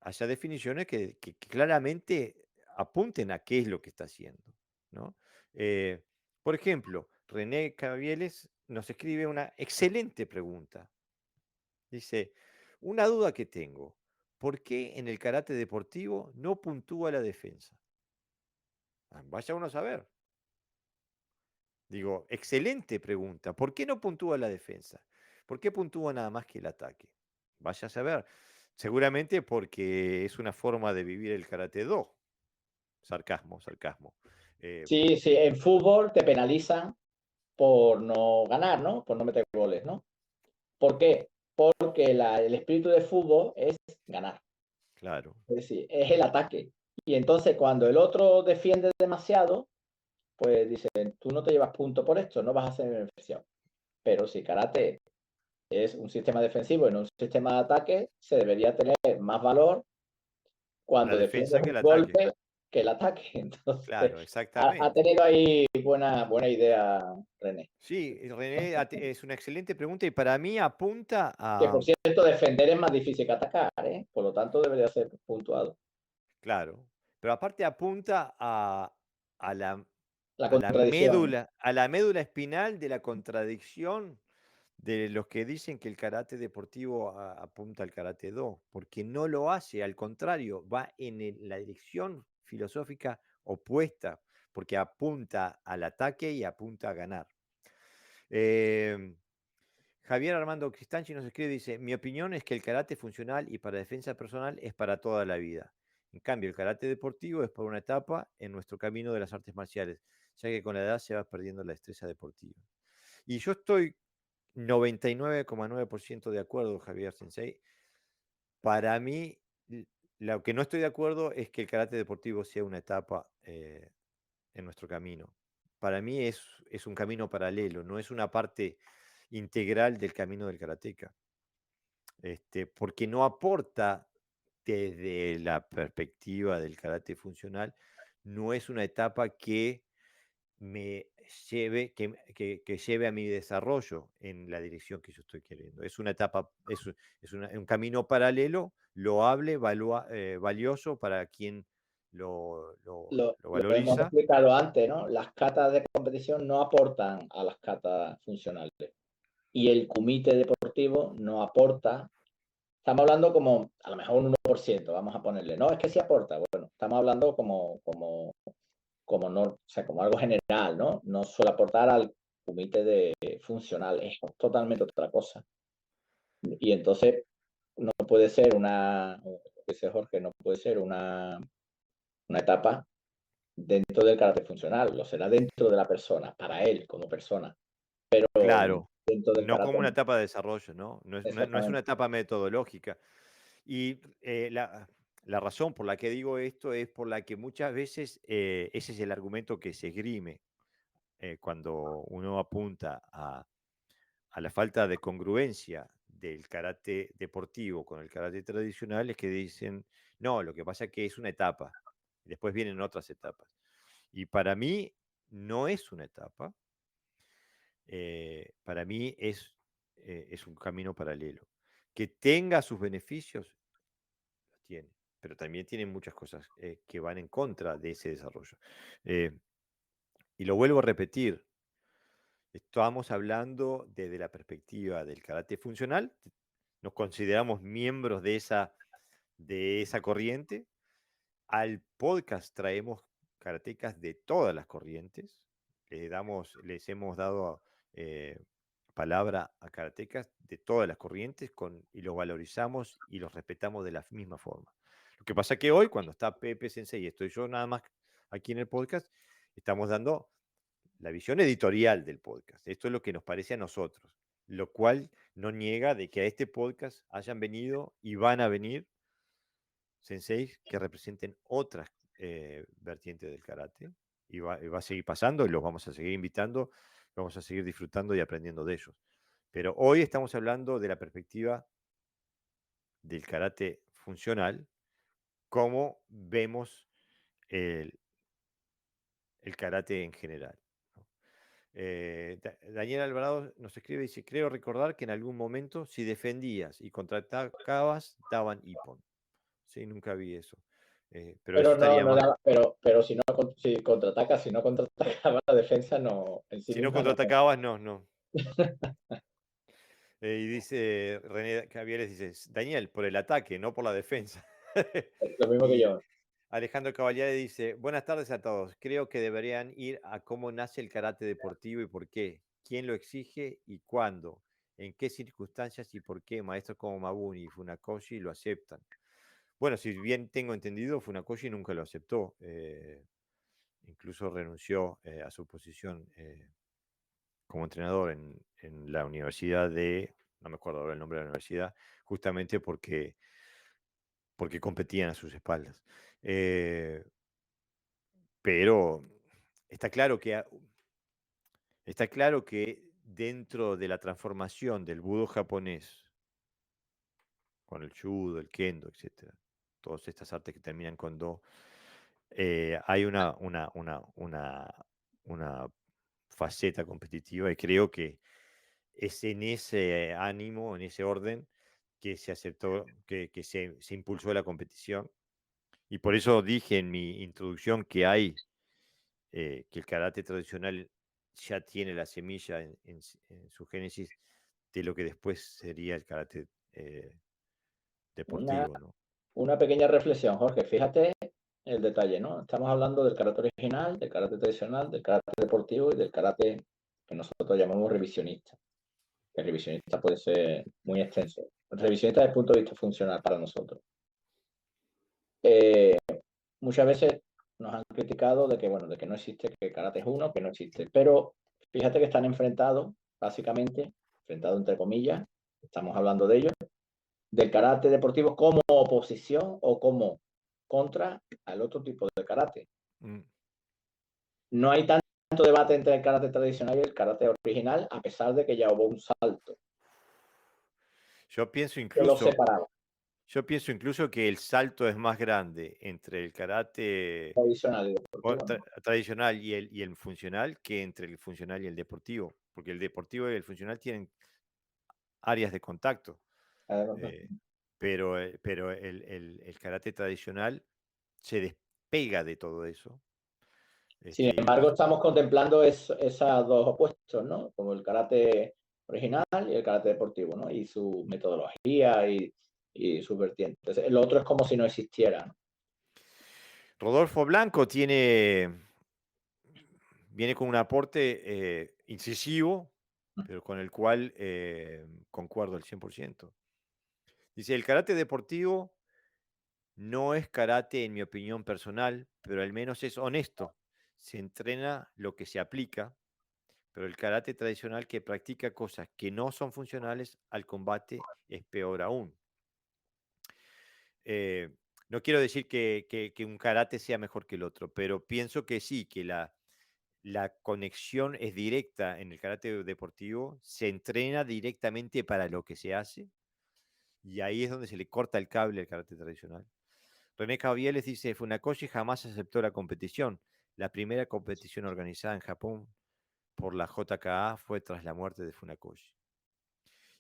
haya definiciones que claramente apunten a qué es lo que está haciendo, ¿no? Por ejemplo, René Cavieles nos escribe una excelente pregunta. Dice, una duda que tengo, ¿por qué en el karate deportivo no puntúa la defensa? Vaya uno a saber. Digo, excelente pregunta, ¿por qué no puntúa la defensa? ¿Por qué puntúa nada más que el ataque? Vaya a saber. Seguramente porque es una forma de vivir el karate do. Sarcasmo, sarcasmo. Eh, Sí, sí, en fútbol te penalizan por no ganar, ¿no? Por no meter goles, ¿no? ¿Por qué? Porque el espíritu de fútbol es ganar, claro, es decir, es el ataque. Y entonces cuando el otro defiende demasiado, pues dicen, tú no te llevas punto por esto, no vas a hacer beneficio. Pero si karate es un sistema defensivo y no un sistema de ataque, se debería tener más valor la cuando defiendes defensa que un el ataque. golpe que el ataque. Entonces, Claro, ha exactamente. tenido ahí buena idea, René. Sí, René, es una excelente pregunta y para mí apunta Que a, por cierto, defender es más difícil que atacar, ¿eh? Por lo tanto, debería ser puntuado. claro, pero aparte apunta a la, La contradicción. a la médula espinal de la contradicción de los que dicen que el karate deportivo apunta al karate do, porque no lo hace, al contrario, va en la dirección filosófica opuesta, porque apunta al ataque y apunta a ganar. Eh, Javier Armando Cristanchi nos escribe, dice, mi opinión es que el karate funcional y para defensa personal es para toda la vida. En cambio, el karate deportivo es por una etapa en nuestro camino de las artes marciales, ya que con la edad se va perdiendo la destreza deportiva. Y yo estoy 99,9% de acuerdo, Javier Sensei. Para mí, lo que no estoy de acuerdo es que el karate deportivo sea una etapa en nuestro camino. Para mí es un camino paralelo, no es una parte integral del camino del karateca, porque no aporta desde la perspectiva del karate funcional, no es una etapa que me lleve, que lleve a mi desarrollo en la dirección que yo estoy queriendo. Es una etapa, un camino paralelo, loable, valioso para quien lo Lo hemos valoriza. explicado antes, ¿no? Las catas de competición no aportan a las catas funcionales. Y el comité deportivo no aporta. Estamos hablando como, a lo mejor un 1%, vamos a ponerle. No, es que sí aporta. Bueno, estamos hablando no, o sea, como algo general, ¿no? No suele aportar al comité de funcional, es totalmente otra cosa. Y entonces no puede ser dice Jorge, no puede ser una etapa dentro del karate funcional, lo será dentro de la persona, para él como persona, pero Claro, dentro del no como karate una no. etapa de desarrollo, ¿no? No es una Exactamente. etapa metodológica. Y la razón por la que digo esto es por la que muchas veces ese es el argumento que se esgrime cuando uno apunta a la falta de congruencia del karate deportivo con el karate tradicional, es que dicen, no, lo que pasa es que es una etapa, después vienen otras etapas. Y para mí no es una etapa, para mí es un camino paralelo. Que tenga sus beneficios, los tiene, pero también tiene muchas cosas que van en contra de ese desarrollo. Eh, y lo vuelvo a repetir, estamos hablando desde la perspectiva del karate funcional, nos consideramos miembros de esa corriente. Al podcast traemos karatecas de todas las corrientes. Les hemos dado eh, palabra a karatecas de todas las corrientes y los valorizamos y los respetamos de la misma forma. Lo que pasa que hoy, cuando está Pepe Sensei y estoy yo nada más aquí en el podcast, estamos dando la visión editorial del podcast. Esto es lo que nos parece a nosotros, lo cual no niega de que a este podcast hayan venido y van a venir senseis que representen otras vertientes del karate y va a seguir pasando y los vamos a seguir invitando, vamos a seguir disfrutando y aprendiendo de ellos. Pero hoy estamos hablando de la perspectiva del karate funcional, cómo vemos el, el karate en general, ¿no? Daniel Alvarado nos escribe y dice, creo recordar que en algún momento si defendías y contraatacabas, daban ippon. Sí, nunca vi eso. Pero eso Pero no, estaría no más. daba, pero si no, si contraataca, si no contraatacaba la defensa, no, en sí Si no misma no. contraatacabas, no, no. Y dice René Cavieres, dice, Daniel, por el ataque, no por la defensa. Lo mismo que Y yo. Alejandro Cavaliere dice, buenas tardes a todos. Creo que deberían ir a cómo nace el karate deportivo y por qué. ¿Quién lo exige y cuándo? ¿En qué circunstancias y por qué maestros como Mabuni y Funakoshi lo aceptan? Bueno, si bien tengo entendido, Funakoshi nunca lo aceptó. Incluso renunció a su posición como entrenador en la universidad no me acuerdo ahora el nombre de la universidad, justamente porque competían a sus espaldas. Eh, pero está claro que dentro de la transformación del budo japonés, con el judo, el kendo, etcétera, todas estas artes que terminan con do, hay una faceta competitiva y creo que es en ese ánimo, en ese orden, que se aceptó, que se impulsó la competición. Y por eso dije en mi introducción que el karate tradicional ya tiene la semilla en su génesis de lo que después sería el karate Una, deportivo, ¿no? una pequeña reflexión, Jorge. Fíjate el detalle, ¿no? Estamos hablando del karate original, del karate tradicional, del karate deportivo y del karate que nosotros llamamos revisionista. El revisionista puede ser muy extenso. El revisionista desde el punto de vista funcional para nosotros. Eh, Muchas veces nos han criticado de que, bueno, de que no existe, que el karate es uno, que no existe. Pero fíjate que están enfrentados, básicamente, enfrentados entre comillas, estamos hablando de ellos, del karate deportivo como oposición o como contra al otro tipo de karate. Mm. No hay tanto debate entre el karate tradicional y el karate original, a pesar de que ya hubo un salto Yo pienso que los incluso, separaba, yo pienso incluso que el salto es más grande entre el karate tradicional y deportivo, ¿no? tradicional y el funcional que entre el funcional y el deportivo, porque el deportivo y el funcional tienen áreas de contacto, eh, pero el karate tradicional se despega de todo eso. Sin Y embargo, estamos contemplando esos dos opuestos, ¿no? Como el karate original y el karate deportivo, ¿no? Y su metodología y sus vertientes. El otro es como si no existiera, ¿no? Rodolfo Blanco viene con un aporte incisivo, pero con el cual concuerdo al 100%. Dice, el karate deportivo No es karate, en mi opinión personal, pero al menos es honesto. Se entrena lo que se aplica, pero el karate tradicional que practica cosas que no son funcionales al combate es peor aún. Eh, no quiero decir que un karate sea mejor que el otro, pero pienso que sí, que la conexión es directa en el karate deportivo, se entrena directamente para lo que se hace, y ahí es donde se le corta el cable al karate tradicional. René Cavieles dice, Funakoshi jamás aceptó la competición. La primera competición organizada en Japón por la JKA fue tras la muerte de Funakoshi.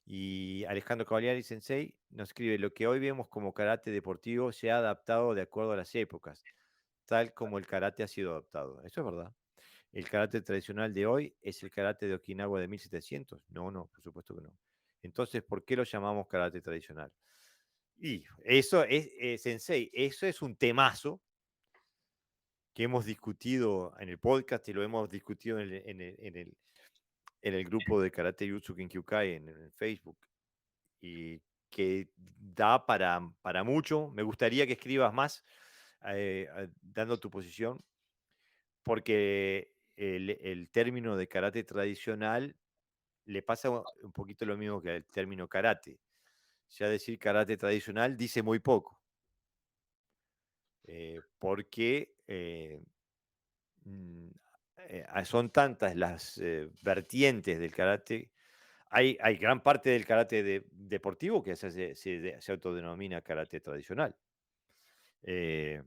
Y Alejandro Cavalieri Sensei nos escribe, lo que hoy vemos como karate deportivo se ha adaptado de acuerdo a las épocas, tal como el karate ha sido adaptado. Eso es verdad. ¿El karate tradicional de hoy es el karate de Okinawa de 1700? No, no, por supuesto que no. Entonces, ¿por qué lo llamamos karate tradicional? Y eso es, Sensei, eso es un temazo que hemos discutido en el podcast y lo hemos discutido en el grupo de Karate Jutsu Kinkyukai en Facebook, y que da para mucho. Me gustaría que escribas más dando tu posición, porque el término de karate tradicional le pasa un poquito lo mismo que al término karate. Ya decir karate tradicional dice muy poco, porque mm, son tantas las vertientes del karate. Hay gran parte del karate deportivo que se autodenomina karate tradicional. Eh,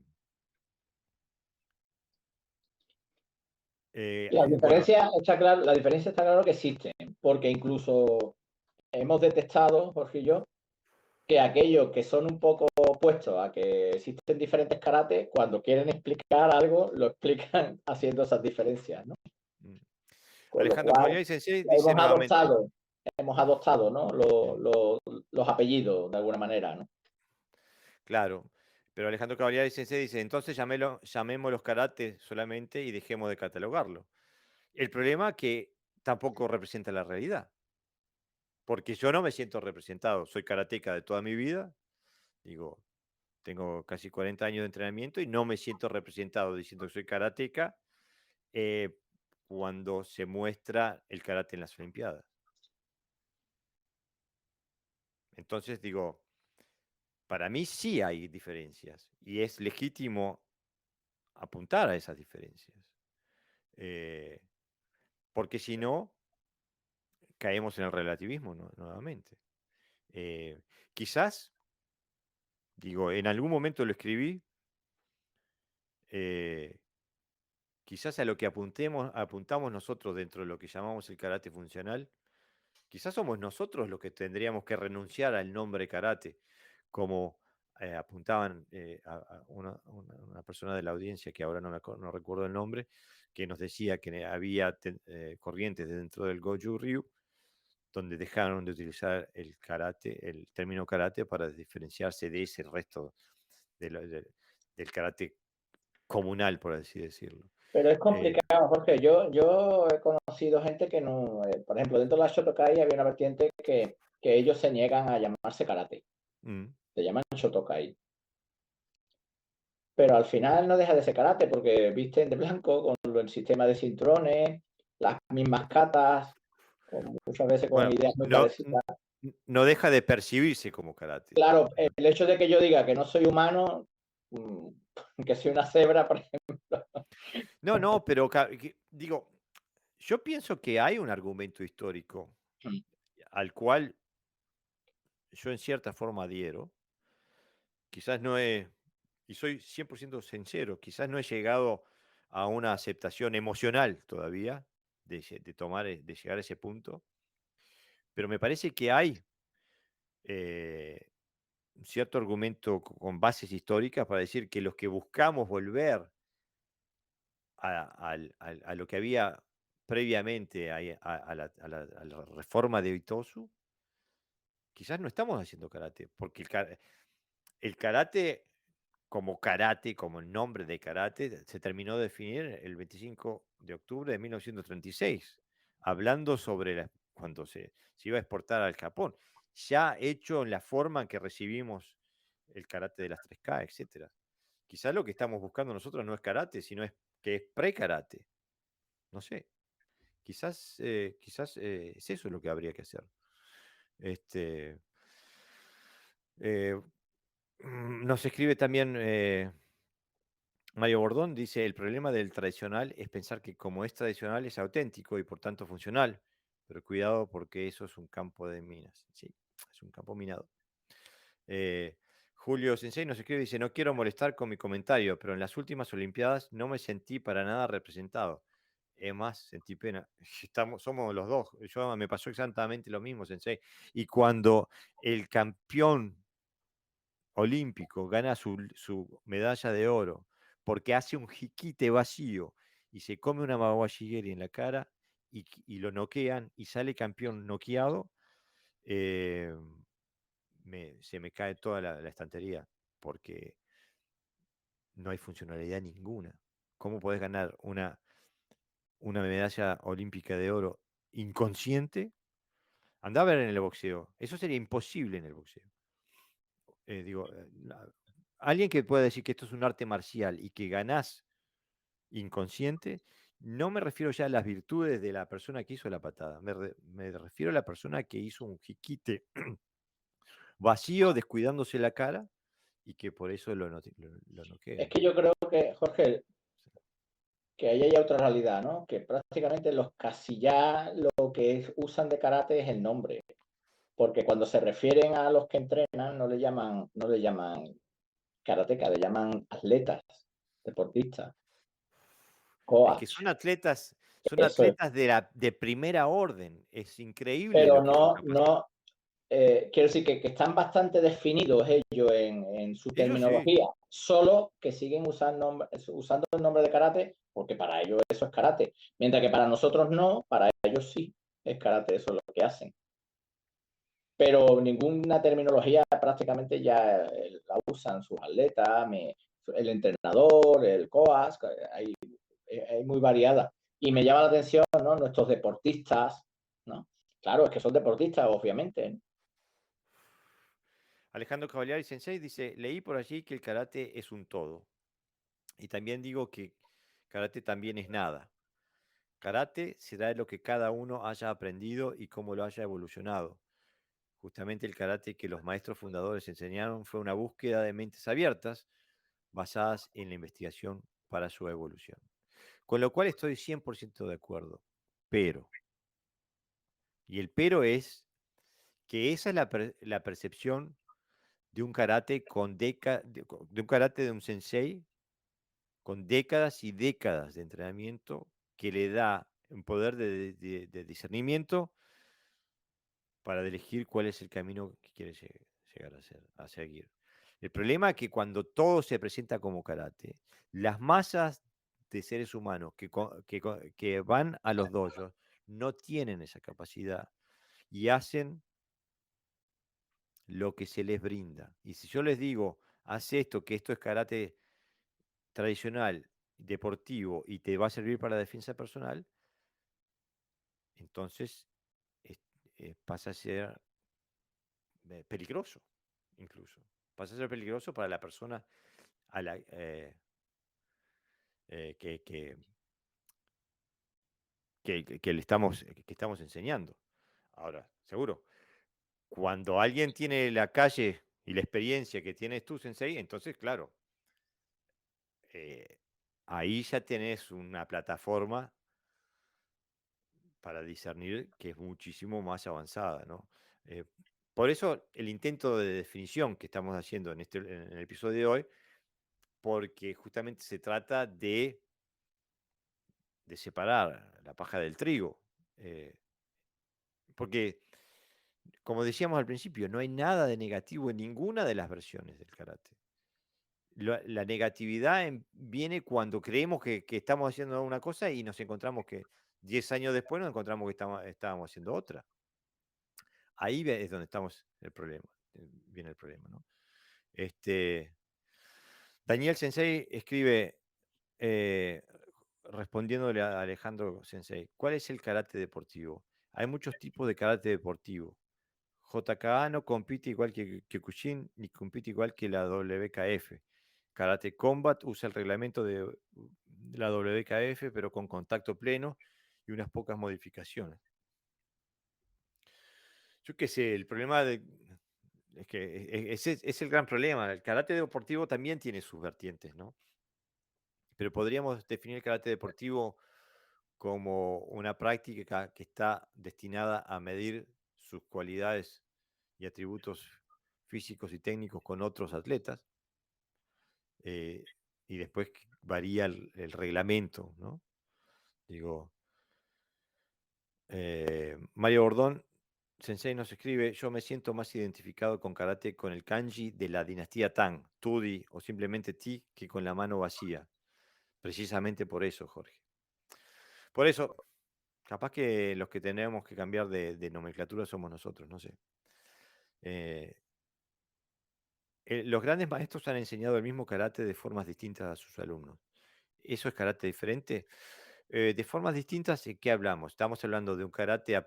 bueno, La diferencia está claro que existe, porque incluso hemos detectado, Jorge y yo, que aquellos que son un poco opuestos a que existen diferentes karates, cuando quieren explicar algo, lo explican haciendo esas diferencias, ¿no? mm, Con lo Alejandro cual Cavalieri Sensei dice nuevamente, hemos adoptado, ¿no? mm, Los apellidos de alguna manera, ¿no? claro, pero Alejandro Cavalieri Sensei dice, entonces llamemos los karates solamente y dejemos de catalogarlo. El problema que tampoco representa la realidad, porque yo no me siento representado. Soy karateca de toda mi vida, digo, tengo casi 40 años de entrenamiento y no me siento representado diciendo que soy karateca eh, cuando se muestra el karate en las Olimpiadas. Entonces digo, para mí sí hay diferencias y es legítimo apuntar a esas diferencias, eh, porque si no, caemos en el relativismo nuevamente. Eh, quizás, digo, en algún momento lo escribí, eh, quizás a lo que apuntamos nosotros dentro de lo que llamamos el karate funcional, quizás somos nosotros los que tendríamos que renunciar al nombre karate, como apuntaban a una persona de la audiencia, que ahora no recuerdo el nombre, que nos decía que había corrientes dentro del Goju Ryu, donde dejaron de utilizar el karate, el término karate, para diferenciarse de ese resto del karate comunal, por así decirlo. Pero es Eh, complicado, Jorge. Yo he conocido gente que no, por ejemplo, dentro de la Shotokai había una vertiente que ellos se niegan a llamarse karate, mm, se llaman Shotokai. Pero al final no deja de ser karate porque visten de blanco con el sistema de cinturones, las mismas katas, muchas veces con bueno, ideas muy no, parecidas. no deja de percibirse como karate. Claro, el hecho de que yo diga que no soy humano, que soy una cebra, por ejemplo. No, no, pero digo, yo pienso que hay un argumento histórico al cual yo en cierta forma adhiero. Quizás no he, y soy 100% sincero, quizás no he llegado a una aceptación emocional todavía de llegar a ese punto, pero me parece que hay eh, un cierto argumento con bases históricas para decir que los que buscamos volver a lo que había previamente a la reforma de Itosu, quizás no estamos haciendo karate, porque el karate como karate, como el nombre de karate, se terminó de definir el 25 de octubre de 1936, hablando sobre cuando se iba a exportar al Japón, ya hecho en la forma en que recibimos el karate de las 3K, etcétera. Quizás lo que estamos buscando nosotros no es karate, sino es que es pre-karate. No sé. Quizás es eso lo que habría que hacer. Este, nos escribe también Mario Bordón, dice, el problema del tradicional es pensar que como es tradicional es auténtico y por tanto funcional, pero cuidado porque eso es un campo de minas. Sí, es un campo minado. Julio Sensei nos escribe y dice, no quiero molestar con mi comentario, pero en las últimas Olimpiadas no me sentí para nada representado. Es más, sentí pena. Somos los dos. Me pasó exactamente lo mismo, Sensei. Y cuando el campeón olímpico gana su medalla de oro porque hace un jiquite vacío y se come una mawashigeri en la cara y lo noquean y sale campeón noqueado, eh, se me cae toda la estantería porque no hay funcionalidad ninguna. ¿Cómo podés ganar una medalla olímpica de oro inconsciente? Andá a ver en el boxeo. Eso sería imposible en el boxeo. Digo, alguien que pueda decir que esto es un arte marcial y que ganás inconsciente, no me refiero ya a las virtudes de la persona que hizo la patada, me refiero a la persona que hizo un jiquite vacío, descuidándose la cara y que por eso lo Es noquean. que yo creo que, Jorge, que ahí hay otra realidad, ¿no? Que prácticamente los casillas lo que usan de karate es el nombre, porque cuando se refieren a los que entrenan no le llaman karateka, le llaman atletas, deportistas, Es que coach, son eso es. atletas de primera orden. Es increíble Pero lo que es no, capaz. no, quiero decir que están bastante definidos ellos en su Ellos sí. terminología, solo que siguen usando el nombre de karate porque para ellos eso es karate, mientras que para nosotros no, para ellos sí es karate, eso es lo que hacen. Pero ninguna terminología prácticamente ya la usan sus atletas, el entrenador, el coach, hay muy variada. Y me llama la atención, ¿no? Nuestros deportistas, ¿no? Claro, es que son deportistas, obviamente, ¿no? Alejandro Cavaliari Sensei dice, leí por allí que el karate es un todo. Y también digo que karate también es nada. Karate será lo que cada uno haya aprendido y cómo lo haya evolucionado. Justamente el karate que los maestros fundadores enseñaron fue una búsqueda de mentes abiertas basadas en la investigación para su evolución. Con lo cual estoy 100% de acuerdo. Pero, y el pero es que esa es la percepción de un karate de un karate de un sensei con décadas y décadas de entrenamiento que le da un poder de discernimiento para elegir cuál es el camino que quiere llegar a seguir. El problema es que cuando todo se presenta como karate, las masas de seres humanos que van a los dojos no tienen esa capacidad y hacen lo que se les brinda. Y si yo les digo, haz esto, que esto es karate tradicional, deportivo y te va a servir para la defensa personal, entonces es- pasa a ser peligroso, incluso. Pasa a ser peligroso para la persona a la, que que estamos enseñando. Ahora, seguro, cuando alguien tiene la calle y la experiencia que tienes tú, Sensei, entonces, claro, eh, ahí ya tenés una plataforma para discernir que es muchísimo más avanzada, ¿no? Eh, por eso el intento de definición que estamos haciendo en el episodio de hoy, porque justamente se trata de separar la paja del trigo. eh, porque, como decíamos al principio, no hay nada de negativo en ninguna de las versiones del karate. La negatividad viene cuando creemos que estamos haciendo una cosa y nos encontramos que 10 años después nos encontramos que estábamos haciendo otra. Ahí es donde estamos el problema, viene el problema, ¿no? Este, Daniel Sensei escribe, eh, respondiéndole a Alejandro Sensei, ¿cuál es el karate deportivo? Hay muchos tipos de karate deportivo. JKA no compite igual que Kyokushin ni compite igual que la WKF. Karate Combat usa el reglamento de la WKF, pero con contacto pleno y unas pocas modificaciones. Yo qué sé, el problema es que ese es el gran problema. El karate deportivo también tiene sus vertientes, ¿no? Pero podríamos definir el karate deportivo como una práctica que está destinada a medir sus cualidades y atributos físicos y técnicos con otros atletas, eh, y después varía el reglamento, ¿no? Digo, Mario Bordón, Sensei nos escribe, yo me siento más identificado con karate con el kanji de la dinastía Tang, Tudi o simplemente Ti que con la mano vacía. Precisamente por eso, Jorge. Por eso, capaz que los que tenemos que cambiar de nomenclatura somos nosotros, no sé. Eh, los grandes maestros han enseñado el mismo karate de formas distintas a sus alumnos. ¿Eso es karate diferente? De formas distintas, ¿en qué hablamos? Estamos hablando de un karate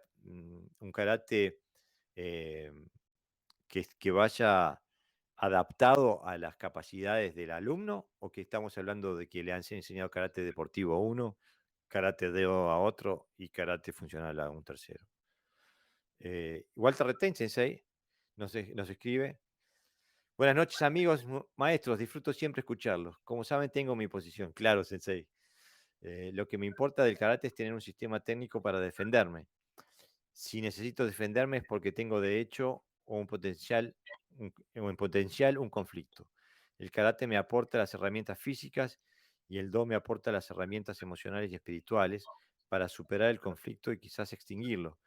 eh, que vaya adaptado a las capacidades del alumno, o que estamos hablando de que le han enseñado karate deportivo a uno, karate deo a otro y karate funcional a un tercero. Walter Retén, Sensei, nos escribe. Buenas noches, amigos, maestros. Disfruto siempre escucharlos. Como saben, tengo mi posición. Claro, Sensei. Lo que me importa del karate es tener un sistema técnico para defenderme. Si necesito defenderme es porque tengo de hecho o en potencial un conflicto. El karate me aporta las herramientas físicas y el do me aporta las herramientas emocionales y espirituales para superar el conflicto y quizás extinguirlo.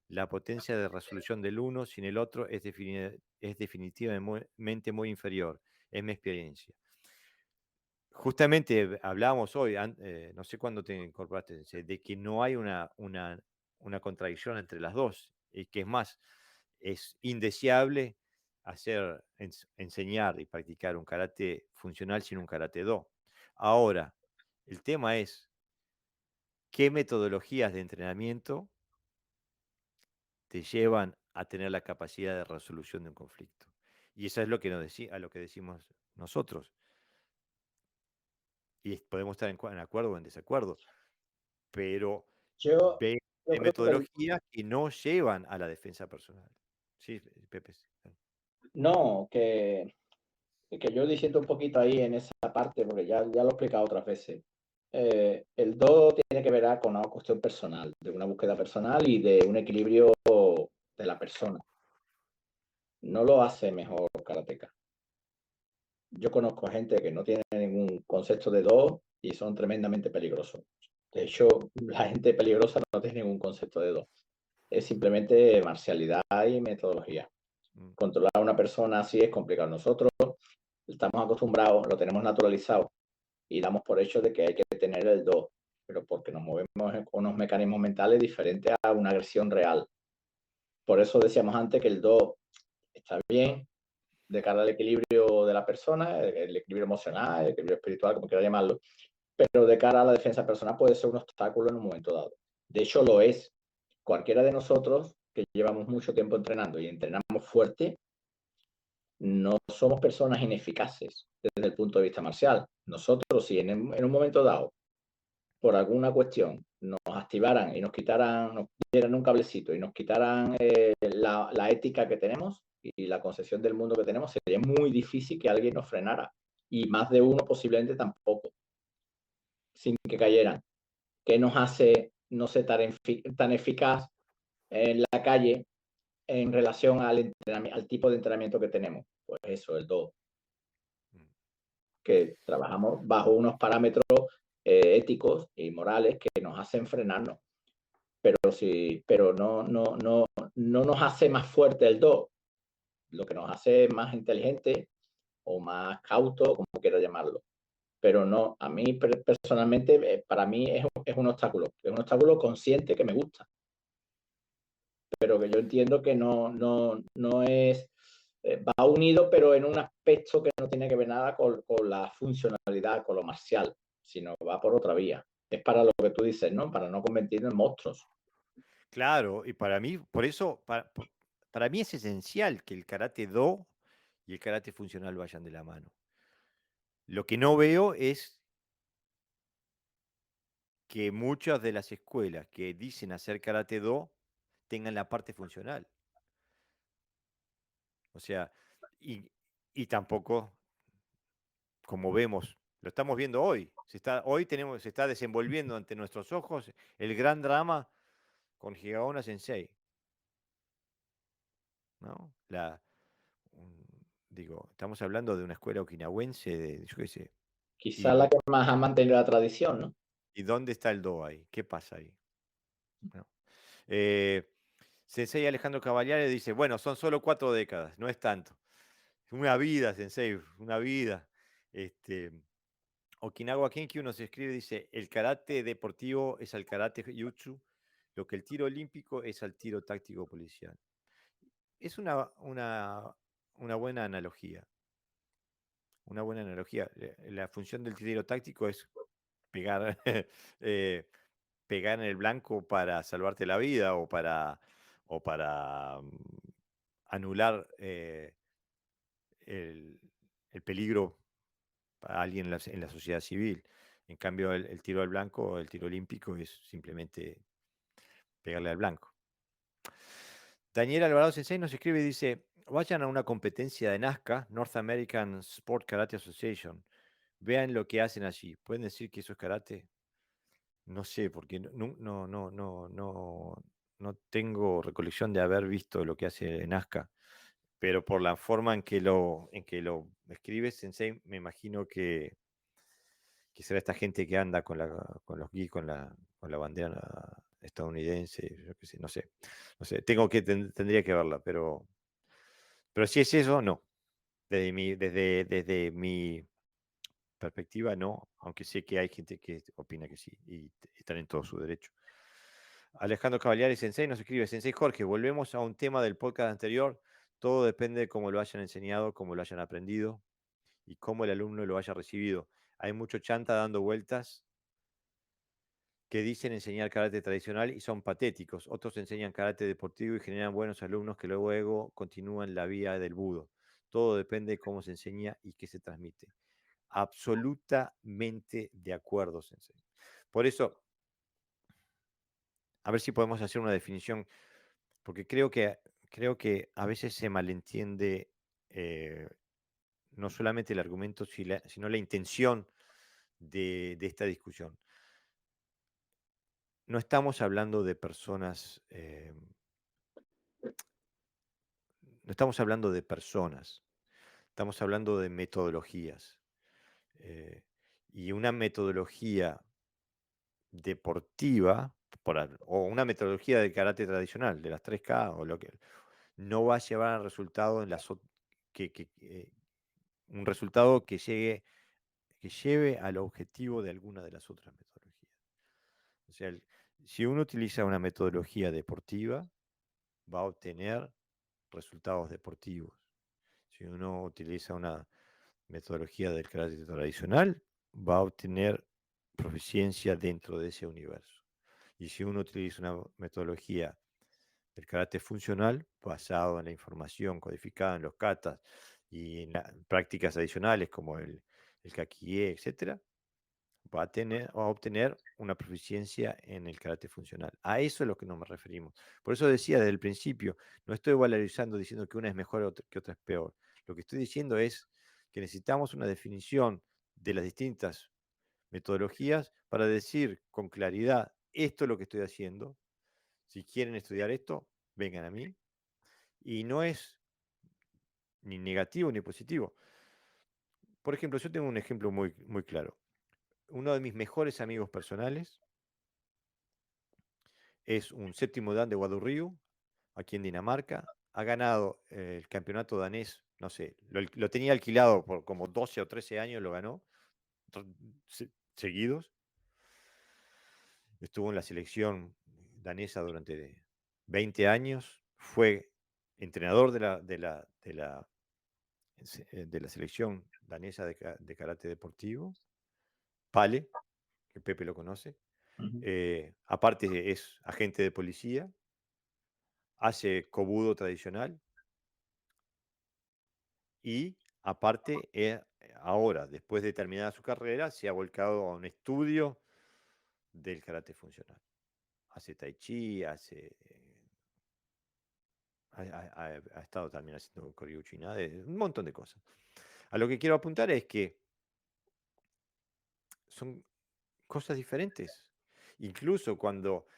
La potencia de resolución del uno sin el otro es definitivamente muy inferior. Es mi experiencia. Justamente hablábamos hoy, no sé cuándo te incorporaste, de que no hay una contradicción entre las dos, y que es más, es indeseable enseñar y practicar un karate funcional sin un karate do. Ahora, el tema es qué metodologías de entrenamiento te llevan a tener la capacidad de resolución de un conflicto. Y eso es lo que a lo que decimos nosotros. Y podemos estar en acuerdo o en desacuerdo, pero Yo, ve yo de creo que metodologías que no llevan a la defensa personal. Sí, Pepe. no, que yo disiento un poquito ahí en esa parte, porque ya lo he explicado otras veces. El do tiene que ver con una cuestión personal, de una búsqueda personal y de un equilibrio de la persona. No lo hace mejor karateka. Yo conozco gente que no tiene ningún concepto de do y son tremendamente peligrosos. De hecho, la gente peligrosa no tiene ningún concepto de do. Es simplemente marcialidad y metodología. Controlar a una persona así es complicado. Nosotros estamos acostumbrados, lo tenemos naturalizado y damos por hecho de que hay que tener el do, pero porque nos movemos con unos mecanismos mentales diferentes a una agresión real. Por eso decíamos antes que el do está bien de cara al equilibrio de la persona, el equilibrio emocional, el equilibrio espiritual, como quiera llamarlo, pero de cara a la defensa personal puede ser un obstáculo en un momento dado. De hecho, lo es. Cualquiera de nosotros que llevamos mucho tiempo entrenando y entrenamos fuerte, no somos personas ineficaces desde el punto de vista marcial. Nosotros, si en un momento dado, por alguna cuestión, nos activaran y nos dieran un cablecito y nos quitaran la ética que tenemos y la concepción del mundo que tenemos, sería muy difícil que alguien nos frenara. Y más de uno posiblemente tampoco, sin que cayeran. ¿Qué nos hace no ser tan eficaz en la calle en relación al tipo de entrenamiento que tenemos? Pues eso, el do. Que trabajamos bajo unos parámetros éticos y morales que nos hacen frenarnos. Pero no nos hace más fuerte el do, lo que nos hace más inteligente o más cauto, como quiera llamarlo. Pero no, a mí personalmente, para mí es un obstáculo consciente que me gusta, pero que yo entiendo que no es, va unido, pero en un aspecto que no tiene que ver nada con la funcionalidad, con lo marcial, sino va por otra vía. Es para lo que tú dices, ¿no? Para no convertirnos en monstruos. Claro, y para mí, por eso, para mí es esencial que el karate do y el karate funcional vayan de la mano. Lo que no veo es que muchas de las escuelas que dicen hacer karate do tengan la parte funcional. O sea, y, y tampoco, como vemos, lo estamos viendo hoy. Se está desenvolviendo ante nuestros ojos el gran drama con Higaona Sensei, ¿no? Digo, estamos hablando de una escuela okinawense de, yo qué sé, Quizá y, la que más ha mantenido la tradición, ¿no? ¿y dónde está el do ahí? ¿Qué pasa ahí? ¿No? Eh, Sensei Alejandro Cavaliere dice, bueno, son solo 4 décadas, no es tanto. Una vida, Sensei, una vida. Este, Okinawa Kenkyu nos escribe, dice, el karate deportivo es al karate jutsu, lo que el tiro olímpico es al tiro táctico policial. Es una buena analogía, una buena analogía. La función del tiro táctico es pegar, eh, pegar en el blanco para salvarte la vida o para anular el, el peligro para alguien en la sociedad civil. En cambio, el tiro al blanco, el tiro olímpico, es simplemente pegarle al blanco. Daniel Alvarado Sensei nos escribe y dice, vayan a una competencia de NASCA, North American Sport Karate Association. Vean lo que hacen allí. ¿Pueden decir que eso es karate? No sé, porque no tengo recolección de haber visto lo que hace NASCA, pero por la forma en que lo escribe Sensei, me imagino que será esta gente que anda con los gui, con la bandera estadounidense, yo qué sé, no sé. No sé, tendría que verla, pero si es eso, no. Desde mi perspectiva, no, aunque sé que hay gente que opina que sí, y están en todo su derecho. Alejandro Cavaliari Sensei nos escribe, Sensei Jorge, volvemos a un tema del podcast anterior, todo depende de cómo lo hayan enseñado, cómo lo hayan aprendido y cómo el alumno lo haya recibido. Hay mucho chanta dando vueltas que dicen enseñar karate tradicional y son patéticos. Otros enseñan karate deportivo y generan buenos alumnos que luego continúan la vía del budo. Todo depende de cómo se enseña y qué se transmite. Absolutamente de acuerdo, Sensei. Por eso, a ver si podemos hacer una definición, porque creo que a veces se malentiende eh, no solamente el argumento, sino la intención de esta discusión. No estamos hablando de personas, no estamos hablando de personas, estamos hablando de metodologías. eh, y una metodología deportiva, o una metodología de karate tradicional, de las 3K, o lo que no va a llevar al resultado un resultado que lleve al objetivo de alguna de las otras metodologías. O sea, si uno utiliza una metodología deportiva, va a obtener resultados deportivos. Si uno utiliza una metodología del karate tradicional, va a obtener proficiencia dentro de ese universo. Y si uno utiliza una metodología del karate funcional, basado en la información codificada en los katas y en las prácticas adicionales como el kakie, etc., va a obtener una proficiencia en el karate funcional. A eso es lo que nos referimos. Por eso decía desde el principio, no estoy valorizando diciendo que una es mejor que otra es peor. Lo que estoy diciendo es que necesitamos una definición de las distintas metodologías para decir con claridad, esto es lo que estoy haciendo. Si quieren estudiar esto, vengan a mí. Y no es ni negativo ni positivo. Por ejemplo, yo tengo un ejemplo muy, muy claro. Uno de mis mejores amigos personales es un séptimo dan de Guadurríu, aquí en Dinamarca. Ha ganado el campeonato danés, no sé, lo tenía alquilado por como 12 o 13 años, lo ganó seguidos. Estuvo en la selección danesa durante 20 años. Fue entrenador de la selección danesa de karate deportivo, Pale, que Pepe lo conoce. Ujú. Aparte es agente de policía, hace kobudo tradicional y aparte, ahora, después de terminar su carrera, se ha volcado a un estudio del karate funcional. Hace tai chi, ha estado también haciendo Kyokushin, un montón de cosas. A lo que quiero apuntar es que son cosas diferentes. Incluso cuando,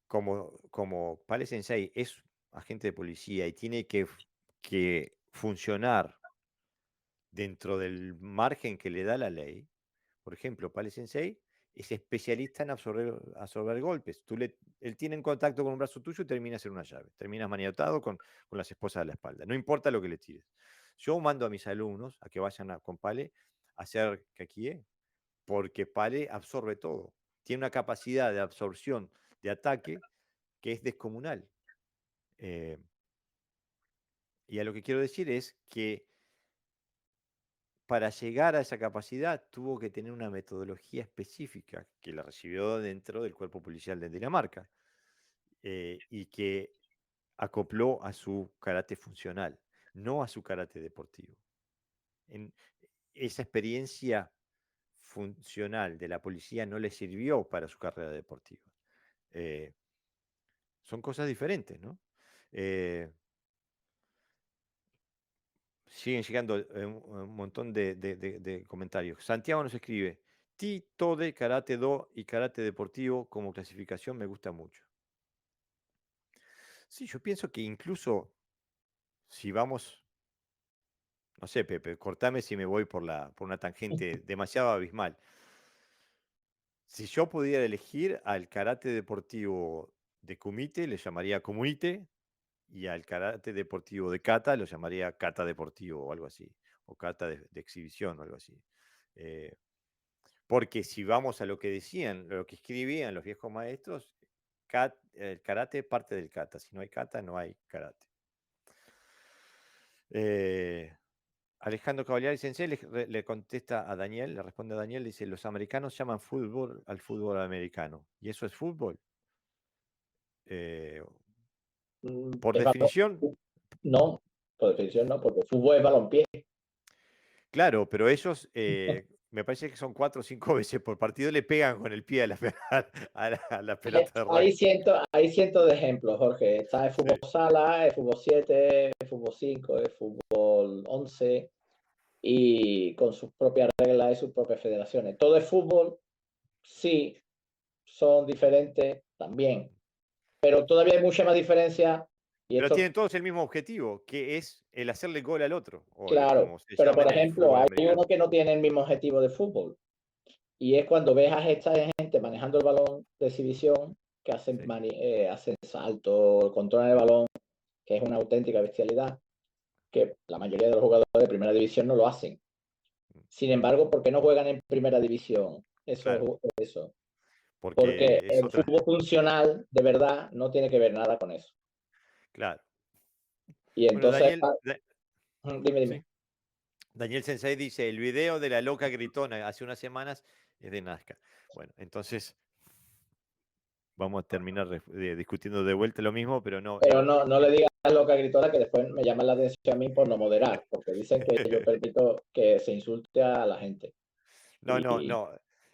como Pale Sensei es agente de policía y tiene que funcionar dentro del margen que le da la ley. Por ejemplo, Pale Sensei es especialista en absorber golpes. Él tiene en contacto con un brazo tuyo y termina hacer una llave. Terminas maniatado con las esposas a la espalda. No importa lo que le tires. Yo mando a mis alumnos a que vayan con Pale a hacer Kakie, porque Pale absorbe todo. Tiene una capacidad de absorción de ataque que es descomunal. Y a lo que quiero decir es que para llegar a esa capacidad tuvo que tener una metodología específica que la recibió dentro del cuerpo policial de Dinamarca y que acopló a su karate funcional, no a su karate deportivo. En esa experiencia funcional de la policía no le sirvió para su carrera deportiva. Son cosas diferentes, ¿no? Siguen llegando un montón de comentarios. Santiago nos escribe, Ti, Tode, Karate Do y Karate Deportivo como clasificación me gusta mucho. Sí, yo pienso que incluso si vamos, no sé, Pepe, cortame si me voy por una tangente demasiado abismal. Si yo pudiera elegir al Karate Deportivo de Kumite, le llamaría Kumite, y al Karate Deportivo de Kata lo llamaría Kata Deportivo o algo así, o Kata de exhibición o algo así. Eh, Porque si vamos a lo que decían, lo que escribían los viejos maestros, el karate es parte del kata. Si no hay kata, no hay karate. Alejandro Cavaliari Sensei le contesta a Daniel, le responde a Daniel, dice, los americanos llaman fútbol al fútbol americano. ¿Y eso es fútbol? Por definición, No, por definición no, porque el fútbol es balompié. claro, pero ellos me parece que son 4 o 5 veces por partido le pegan con el pie a la, a la pelota de Hay rugby. cientos de ejemplos, Jorge. Está el fútbol Sí. sala, el fútbol 7, el fútbol 5, el fútbol 11 y con sus propias reglas y sus propias federaciones. Todo es fútbol, sí, son diferentes también, pero todavía hay mucha más diferencia y Pero esto, tienen todos el mismo objetivo, que es el hacerle gol al otro, o claro, como se pero llama por en el ejemplo, fútbol hay uno americano. que no tiene el mismo objetivo de fútbol y es cuando ves a esta gente manejando el balón de exhibición que hacen, Sí. hacen salto, controlan el balón, que es una auténtica bestialidad, que la mayoría de los jugadores de primera división no lo hacen. Sin embargo, ¿por qué no juegan en primera división? Claro, Eso. Porque porque es el otra. fútbol funcional, de verdad, no tiene que ver nada con eso. Claro. Y Bueno, entonces, dime. sí. Daniel Sensei dice, el video de la loca gritona hace unas semanas es de Nazca. Bueno, entonces vamos a terminar discutiendo de vuelta lo mismo, pero no. Pero no le digas loca gritora que después me llama la atención a mí por no moderar, porque dicen que yo permito que se insulte a la gente. No, no, Y no.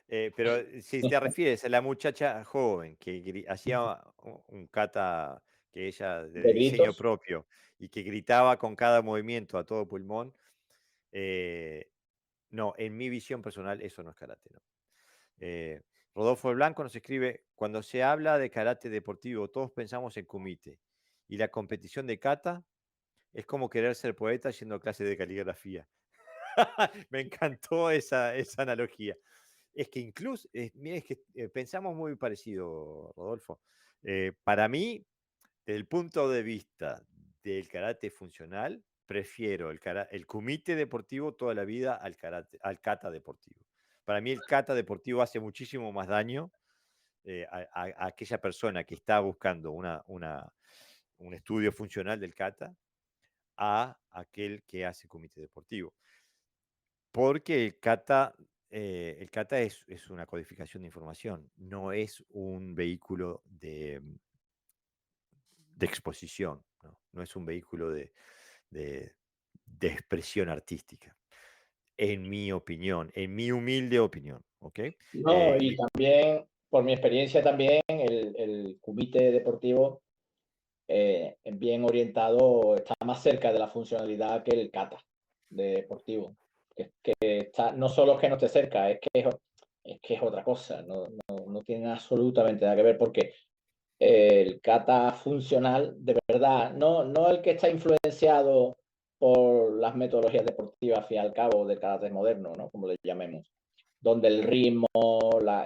Pero si te refieres a la muchacha joven que hacía un kata que ella de de diseño gritos, propio y que gritaba con cada movimiento a todo pulmón, no, en mi visión personal eso no es karate, no. Rodolfo Blanco nos escribe, cuando se habla de karate deportivo, todos pensamos en kumite y la competición de kata es como querer ser poeta yendo a clase de caligrafía. Me encantó esa analogía. Es que incluso, mira, es que pensamos muy parecido, Rodolfo. Para mí, desde el punto de vista del karate funcional, prefiero el kumite deportivo toda la vida al kata deportivo. Para mí el kata deportivo hace muchísimo más daño a aquella persona que está buscando un estudio funcional del kata a aquel que hace kumite deportivo. Porque el kata es una codificación de información, no es un vehículo exposición, ¿no? No es un vehículo de, de expresión artística, en mi opinión, en mi humilde opinión, ¿ok? No, y Y también, por mi experiencia también, el comité deportivo bien orientado está más cerca de la funcionalidad que el kata deportivo. Que está, no solo es que no esté cerca, es que es otra cosa, no tiene absolutamente nada que ver porque el kata funcional, de verdad, no el que está influenciado por las metodologías deportivas, al fin y al cabo, del karate moderno, ¿no? Como le llamemos, donde el ritmo,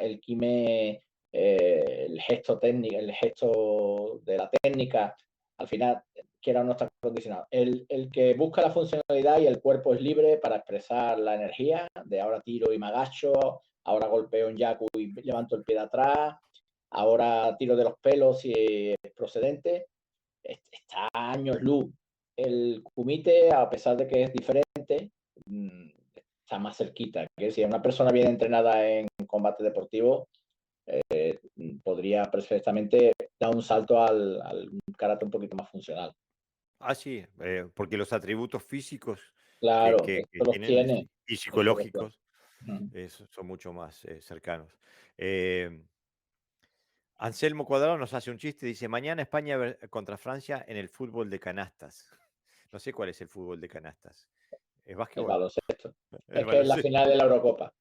el kime, el gesto técnico, el gesto de la técnica, al final, quiera o no está condicionado. El que busca la funcionalidad y el cuerpo es libre para expresar la energía, de ahora tiro y me agacho, ahora golpeo en yaku y levanto el pie de atrás, ahora tiro de los pelos y es procedente, está a años luz. El kumite, a pesar de que es diferente, está más cerquita. Que si una persona bien entrenada en combate deportivo, podría perfectamente dar un salto al karate un poquito más funcional. sí, porque los atributos físicos Claro, que esto los tienen tiene. y Esto los tiene. psicológicos Uh-huh. son mucho más cercanos. Anselmo Cuadrado nos hace un chiste, dice, mañana España contra Francia en el fútbol de canastas. No sé cuál es el fútbol de canastas. ¿Es El básquetbol? baloncesto. El Es que es la baloncesto. final de la Eurocopa.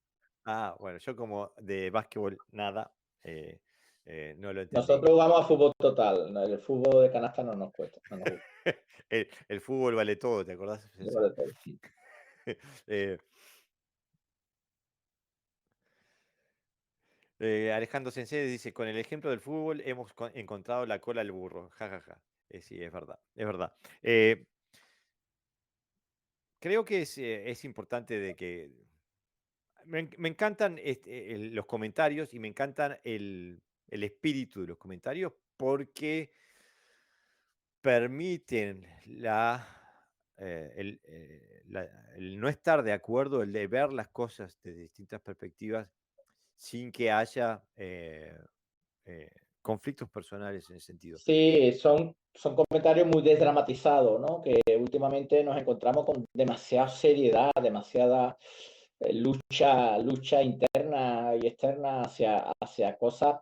Bueno, yo como de básquetbol nada, no lo entendí. Nosotros jugamos a fútbol total. El fútbol de canasta no nos cuesta. No nos gusta. El fútbol vale todo, ¿te acordás? Vale todo. Eh, Alejandro Sensei dice, con el ejemplo del fútbol hemos encontrado la cola al burro. Ja, ja, ja. Sí, es verdad, es verdad. Creo que es importante de que... Me encantan los comentarios y me encantan el espíritu de los comentarios porque permiten el no estar de acuerdo, el de ver las cosas de distintas perspectivas sin que haya eh, conflictos personales en ese sentido. Sí, son comentarios muy desdramatizados, ¿no? Que últimamente nos encontramos con demasiada seriedad, demasiada lucha interna y externa hacia cosas,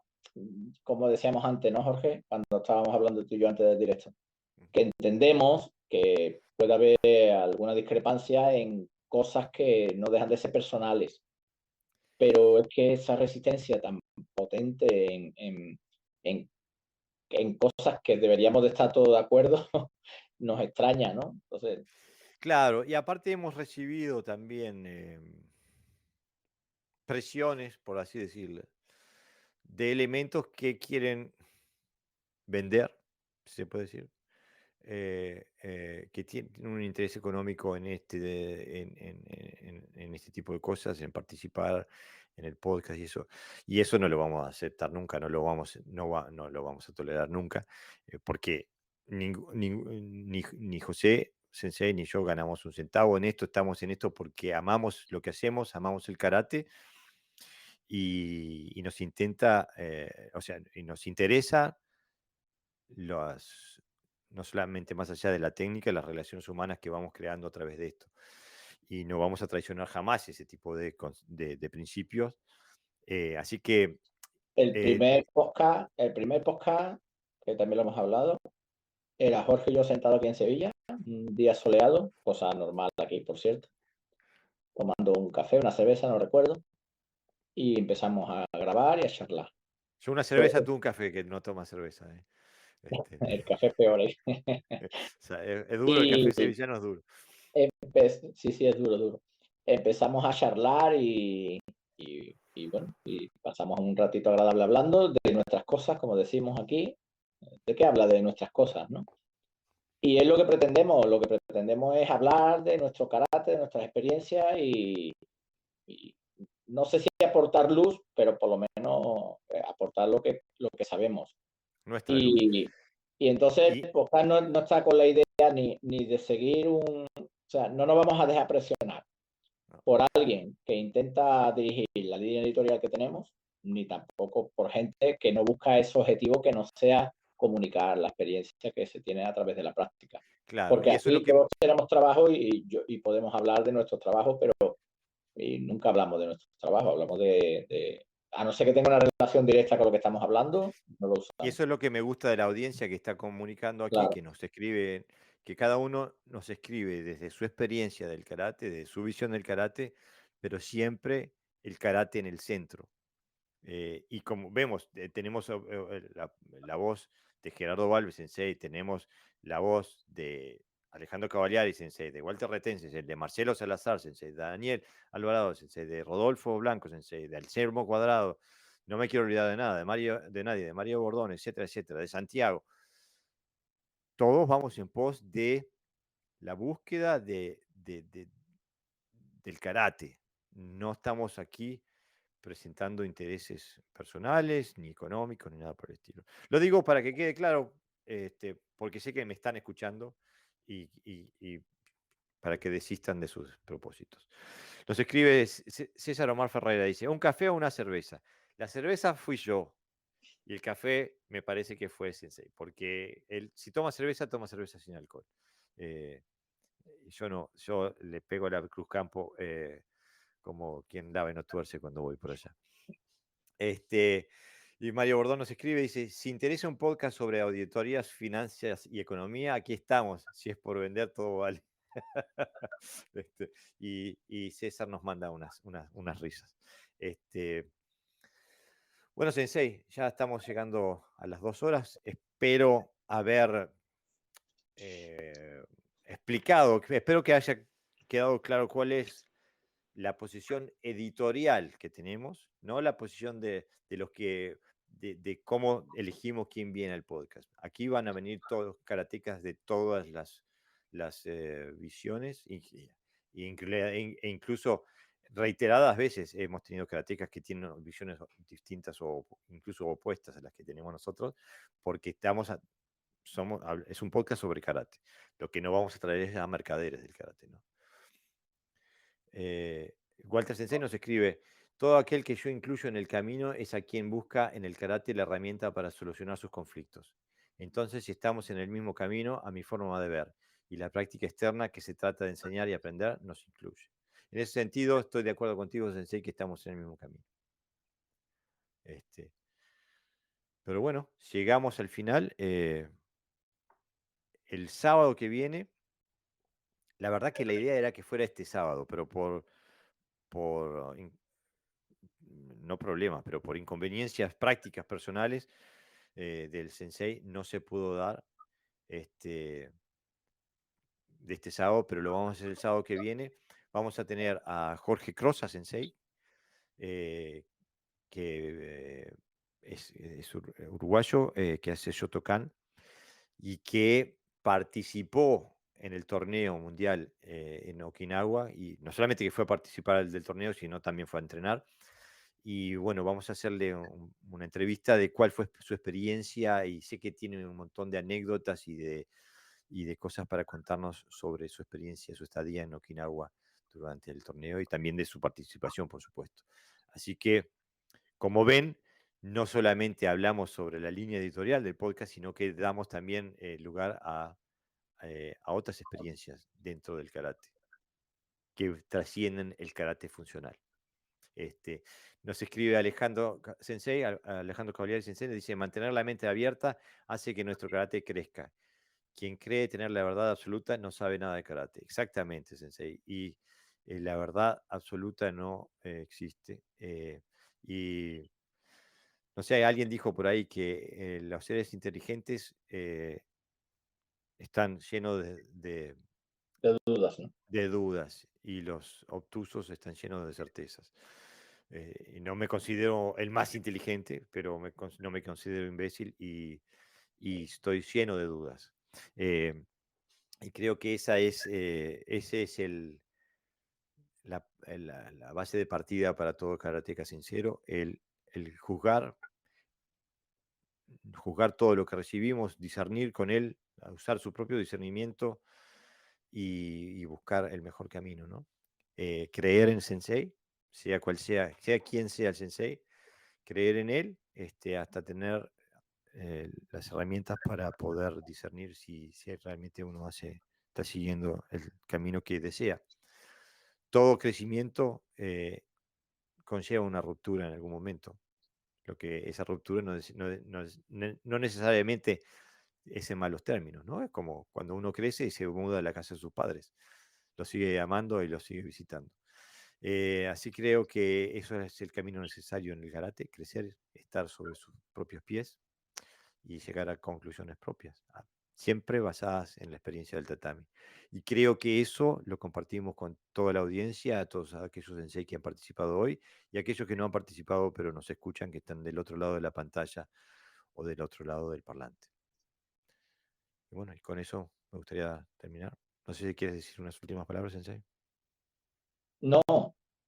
como decíamos antes, ¿no, Jorge? Cuando estábamos hablando tú y yo antes del directo. Que entendemos que puede haber alguna discrepancia en cosas que no dejan de ser personales, pero es que esa resistencia tan potente en en cosas que deberíamos de estar todos de acuerdo, nos extraña, ¿no? Entonces, Claro, y aparte hemos recibido también presiones, por así decirlo, de elementos que quieren vender, si se puede decir, que tienen un interés económico en en este tipo de cosas, en participar en el podcast y eso. Y eso no lo vamos a aceptar nunca, no lo vamos a tolerar nunca, porque ni José Sensei ni yo ganamos un centavo en esto, estamos en esto porque amamos lo que hacemos, amamos el karate y nos intenta, o sea, y nos interesa las, no solamente más allá de la técnica, las relaciones humanas que vamos creando a través de esto. Y no vamos a traicionar jamás ese tipo de principios. Así que, eh, el primer podcast, que también lo hemos hablado, era Jorge y yo sentado aquí en Sevilla, un día soleado, cosa normal aquí, por cierto, tomando un café, una cerveza, no recuerdo, y empezamos a grabar y a charlar. yo una Pues, cerveza, tú un café, que no toma cerveza. Este, el café es peor ahí. o sea, es duro, el café Y sevillano es duro. sí, sí, es duro, duro. Empezamos a charlar y bueno, y pasamos un ratito agradable hablando de nuestras cosas, como decimos aquí. ¿De qué habla? De nuestras cosas, ¿no? Y es lo que pretendemos es hablar de nuestro carácter, de nuestras experiencias y no sé si aportar luz, pero por lo menos aportar lo que sabemos. Nuestra luz. Y entonces, Y pues, no está con la idea ni de seguir o sea, no nos vamos a dejar presionar no, por alguien que intenta dirigir la línea editorial que tenemos, ni tampoco por gente que no busca ese objetivo que no sea comunicar la experiencia que se tiene a través de la práctica. Claro, Porque y eso es lo aquí que todos tenemos trabajo y podemos hablar de nuestros trabajos, pero nunca hablamos de nuestros trabajos, hablamos a no ser que tenga una relación directa con lo que estamos hablando, no lo Y usamos. eso es lo que me gusta de la audiencia que está comunicando aquí, Claro, que nos escribe, que cada uno nos escribe desde su experiencia del karate, de su visión del karate, pero siempre el karate en el centro. Y como vemos, tenemos la voz de Gerardo Valves Sensei, tenemos la voz de Alejandro Cavaliari Sensei, de Walter Retén Sensei, de Marcelo Salazar Sensei, de Daniel Alvarado Sensei, de Rodolfo Blanco Sensei, de Anselmo Cuadrado, no me quiero olvidar de nada, de Mario, de nadie, de Mario Bordón, etcétera, etcétera, de Santiago. Todos vamos en pos de la búsqueda del karate. No estamos aquí presentando intereses personales, ni económicos, ni nada por el estilo. Lo digo para que quede claro, porque sé que me están escuchando y para que desistan de sus propósitos. Nos escribe César Omar Ferreira, dice, ¿un café o una cerveza? La cerveza fui yo y el café me parece que fue Sensei, porque él, si toma cerveza sin alcohol. Eh, yo no, yo le pego la Cruz Campo como quien lava y no tuerce cuando voy por allá. Y Mario Bordón nos escribe, dice, si interesa un podcast sobre auditorías, finanzas y economía, aquí estamos. Si es por vender, todo vale. Y César nos manda unas risas. Bueno, Sensei, ya estamos llegando a las 2 horas. Espero haber explicado, espero que haya quedado claro cuál es la posición editorial que tenemos, no la posición de los que de cómo elegimos quién viene al podcast. Aquí van a venir todos karatecas de todas las visiones e incluso reiteradas veces hemos tenido karatecas que tienen visiones distintas o incluso opuestas a las que tenemos nosotros, porque es un podcast sobre karate. Lo que no vamos a traer es a mercaderes del karate, ¿no? Walter Sensei nos escribe, todo aquel que yo incluyo en el camino es a quien busca en el karate la herramienta para solucionar sus conflictos. Entonces, si estamos en el mismo camino, a mi forma de ver, y la práctica externa que se trata de enseñar y aprender nos incluye. En ese sentido, estoy de acuerdo contigo, Sensei, que estamos en el mismo camino. Pero bueno, llegamos al final. El sábado que viene, la verdad que la idea era que fuera este sábado, pero por no problemas, pero por inconveniencias prácticas personales del sensei no se pudo dar este, de este sábado, pero lo vamos a hacer el sábado que viene. Vamos a tener a Jorge Crosa Sensei, eh, que es uruguayo, que hace Shotokan y que participó en el torneo mundial en Okinawa, y no solamente que fue a participar del torneo, sino también fue a entrenar. Y bueno, vamos a hacerle una entrevista de cuál fue su experiencia y sé que tiene un montón de anécdotas y de cosas para contarnos sobre su experiencia, su estadía en Okinawa durante el torneo y también de su participación, por supuesto. Así que, como ven, no solamente hablamos sobre la línea editorial del podcast, sino que damos también lugar a otras experiencias dentro del karate que trascienden el karate funcional. Este, Nos escribe Alejandro Sensei, Alejandro Cavalieri Sensei, dice, mantener la mente abierta hace que nuestro karate crezca. Quien cree tener la verdad absoluta no sabe nada de karate. Exactamente, Sensei. Y la verdad absoluta no existe. Y no sé, alguien dijo por ahí que los seres inteligentes están llenos de dudas, ¿no? de dudas y los obtusos están llenos de certezas. Y no me considero el más inteligente, pero no me considero imbécil y estoy lleno de dudas. Eh, y creo que ese es la base de partida para todo karateca sincero, el juzgar todo lo que recibimos, discernir con él, usar su propio discernimiento y buscar el mejor camino, ¿no? Creer en Sensei, sea quien sea el Sensei, creer en él hasta tener las herramientas para poder discernir si realmente uno está siguiendo el camino que desea. Todo crecimiento conlleva una ruptura en algún momento. Lo que esa ruptura no necesariamente es en malos términos, ¿no? Es como cuando uno crece y se muda a la casa de sus padres. Lo sigue amando y lo sigue visitando. Así creo que eso es el camino necesario en el karate, crecer, estar sobre sus propios pies y llegar a conclusiones propias, siempre basadas en la experiencia del tatami. Y creo que eso lo compartimos con toda la audiencia, a todos aquellos sensei que han participado hoy y aquellos que no han participado pero nos escuchan, que están del otro lado de la pantalla o del otro lado del parlante. Y bueno, y con eso me gustaría terminar. No sé si quieres decir unas últimas palabras, sensei. No,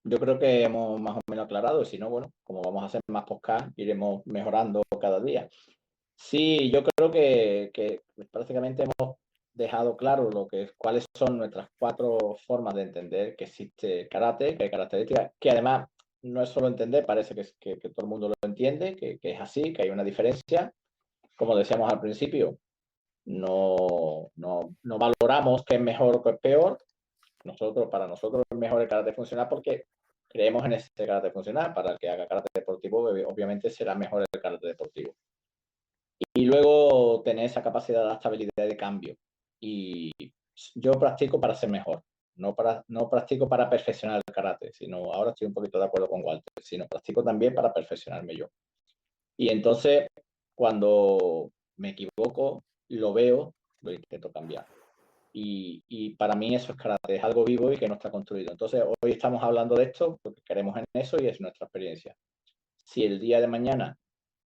yo creo que hemos más o menos aclarado, y si no, bueno, como vamos a hacer más podcast, iremos mejorando cada día. Sí, yo creo que prácticamente hemos dejado claro cuáles son nuestras 4 formas de entender que existe karate, que hay características, que además no es solo entender, parece que todo el mundo lo entiende, que es así, que hay una diferencia. Como decíamos al principio, no valoramos qué es mejor o qué es peor. Para nosotros es mejor el karate funcional porque creemos en ese karate funcional. Para el que haga karate deportivo, obviamente será mejor el karate deportivo. Y luego tener esa capacidad de adaptabilidad y de cambio. Y yo practico para ser mejor, no practico para perfeccionar el karate, sino, ahora estoy un poquito de acuerdo con Walter, sino practico también para perfeccionarme yo. Y entonces, cuando me equivoco, lo veo, lo intento cambiar. Y para mí eso es karate, es algo vivo y que no está construido. Entonces, hoy estamos hablando de esto porque creemos en eso y es nuestra experiencia. Si el día de mañana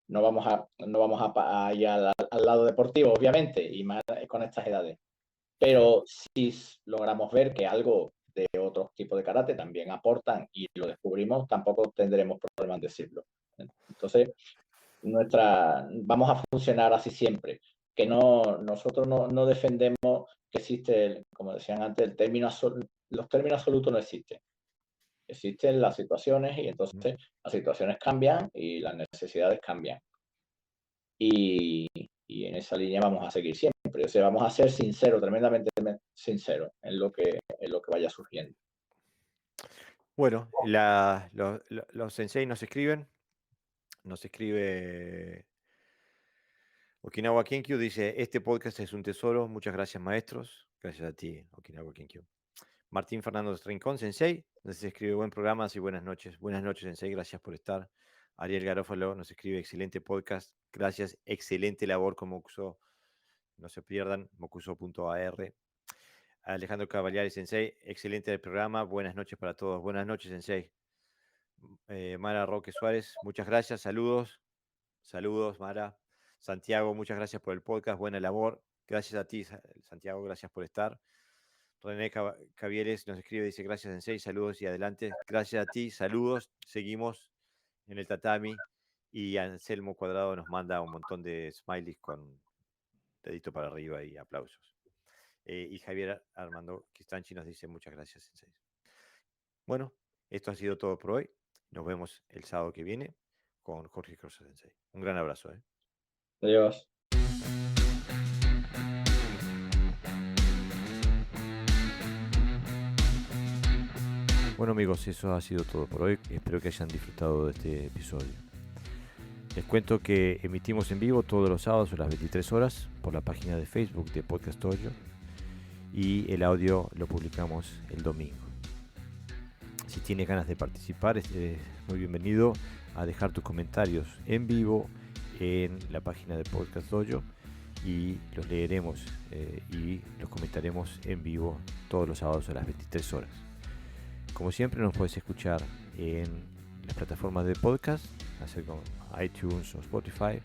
no vamos a ir al lado deportivo, obviamente, y más con estas edades, pero si logramos ver que algo de otros tipos de karate también aportan y lo descubrimos, tampoco tendremos problema en decirlo. Entonces, vamos a funcionar así siempre, que nosotros no defendemos que existe, como decían antes, los términos absolutos no existen. Existen las situaciones y entonces las situaciones cambian y las necesidades cambian. Y en esa línea vamos a seguir siempre. O sea, vamos a ser sinceros, tremendamente sinceros en lo que vaya surgiendo. Bueno, los sensei nos escriben. Nos escribe Okinawa Kenkyu, dice, este podcast es un tesoro. Muchas gracias, maestros. Gracias a ti, Okinawa Kenkyu. Martín Fernando Rincón, sensei, nos escribe, buen programa y buenas noches. Buenas noches, sensei, gracias por estar. Ariel Garófalo nos escribe, excelente podcast. Gracias, excelente labor con Mokuso. No se pierdan, mokuso.ar. Alejandro Cavaliari, sensei, excelente el programa. Buenas noches para todos. Buenas noches, sensei. Mara Roque Suárez, muchas gracias. Saludos. Saludos, Mara. Santiago, muchas gracias por el podcast. Buena labor. Gracias a ti, Santiago. Gracias por estar. René Cavieres nos escribe, dice, gracias, Sensei. Saludos y adelante. Gracias a ti. Saludos. Seguimos en el tatami. Y Anselmo Cuadrado nos manda un montón de smileys con dedito para arriba y aplausos. Y Javier Armando Quistanchi nos dice, muchas gracias, Sensei. Bueno, esto ha sido todo por hoy. Nos vemos el sábado que viene con Jorge Crosso Sensei. Un gran abrazo. Adiós. Bueno, amigos, eso ha sido todo por hoy. Espero que hayan disfrutado de este episodio. Les cuento que emitimos en vivo todos los sábados a las 23 horas por la página de Facebook de Podcast Dojo y el audio lo publicamos el domingo. Si tienes ganas de participar, es muy bienvenido a dejar tus comentarios en vivo en la página de Podcast Dojo y los leeremos y los comentaremos en vivo todos los sábados a las 23 horas. Como siempre, nos puedes escuchar en las plataformas de podcast, así como iTunes o Spotify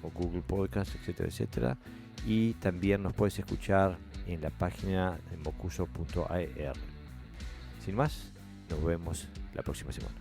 o Google Podcast, etcétera, etcétera. Y también nos puedes escuchar en la página de mokuso.ar. Sin más, nos vemos la próxima semana.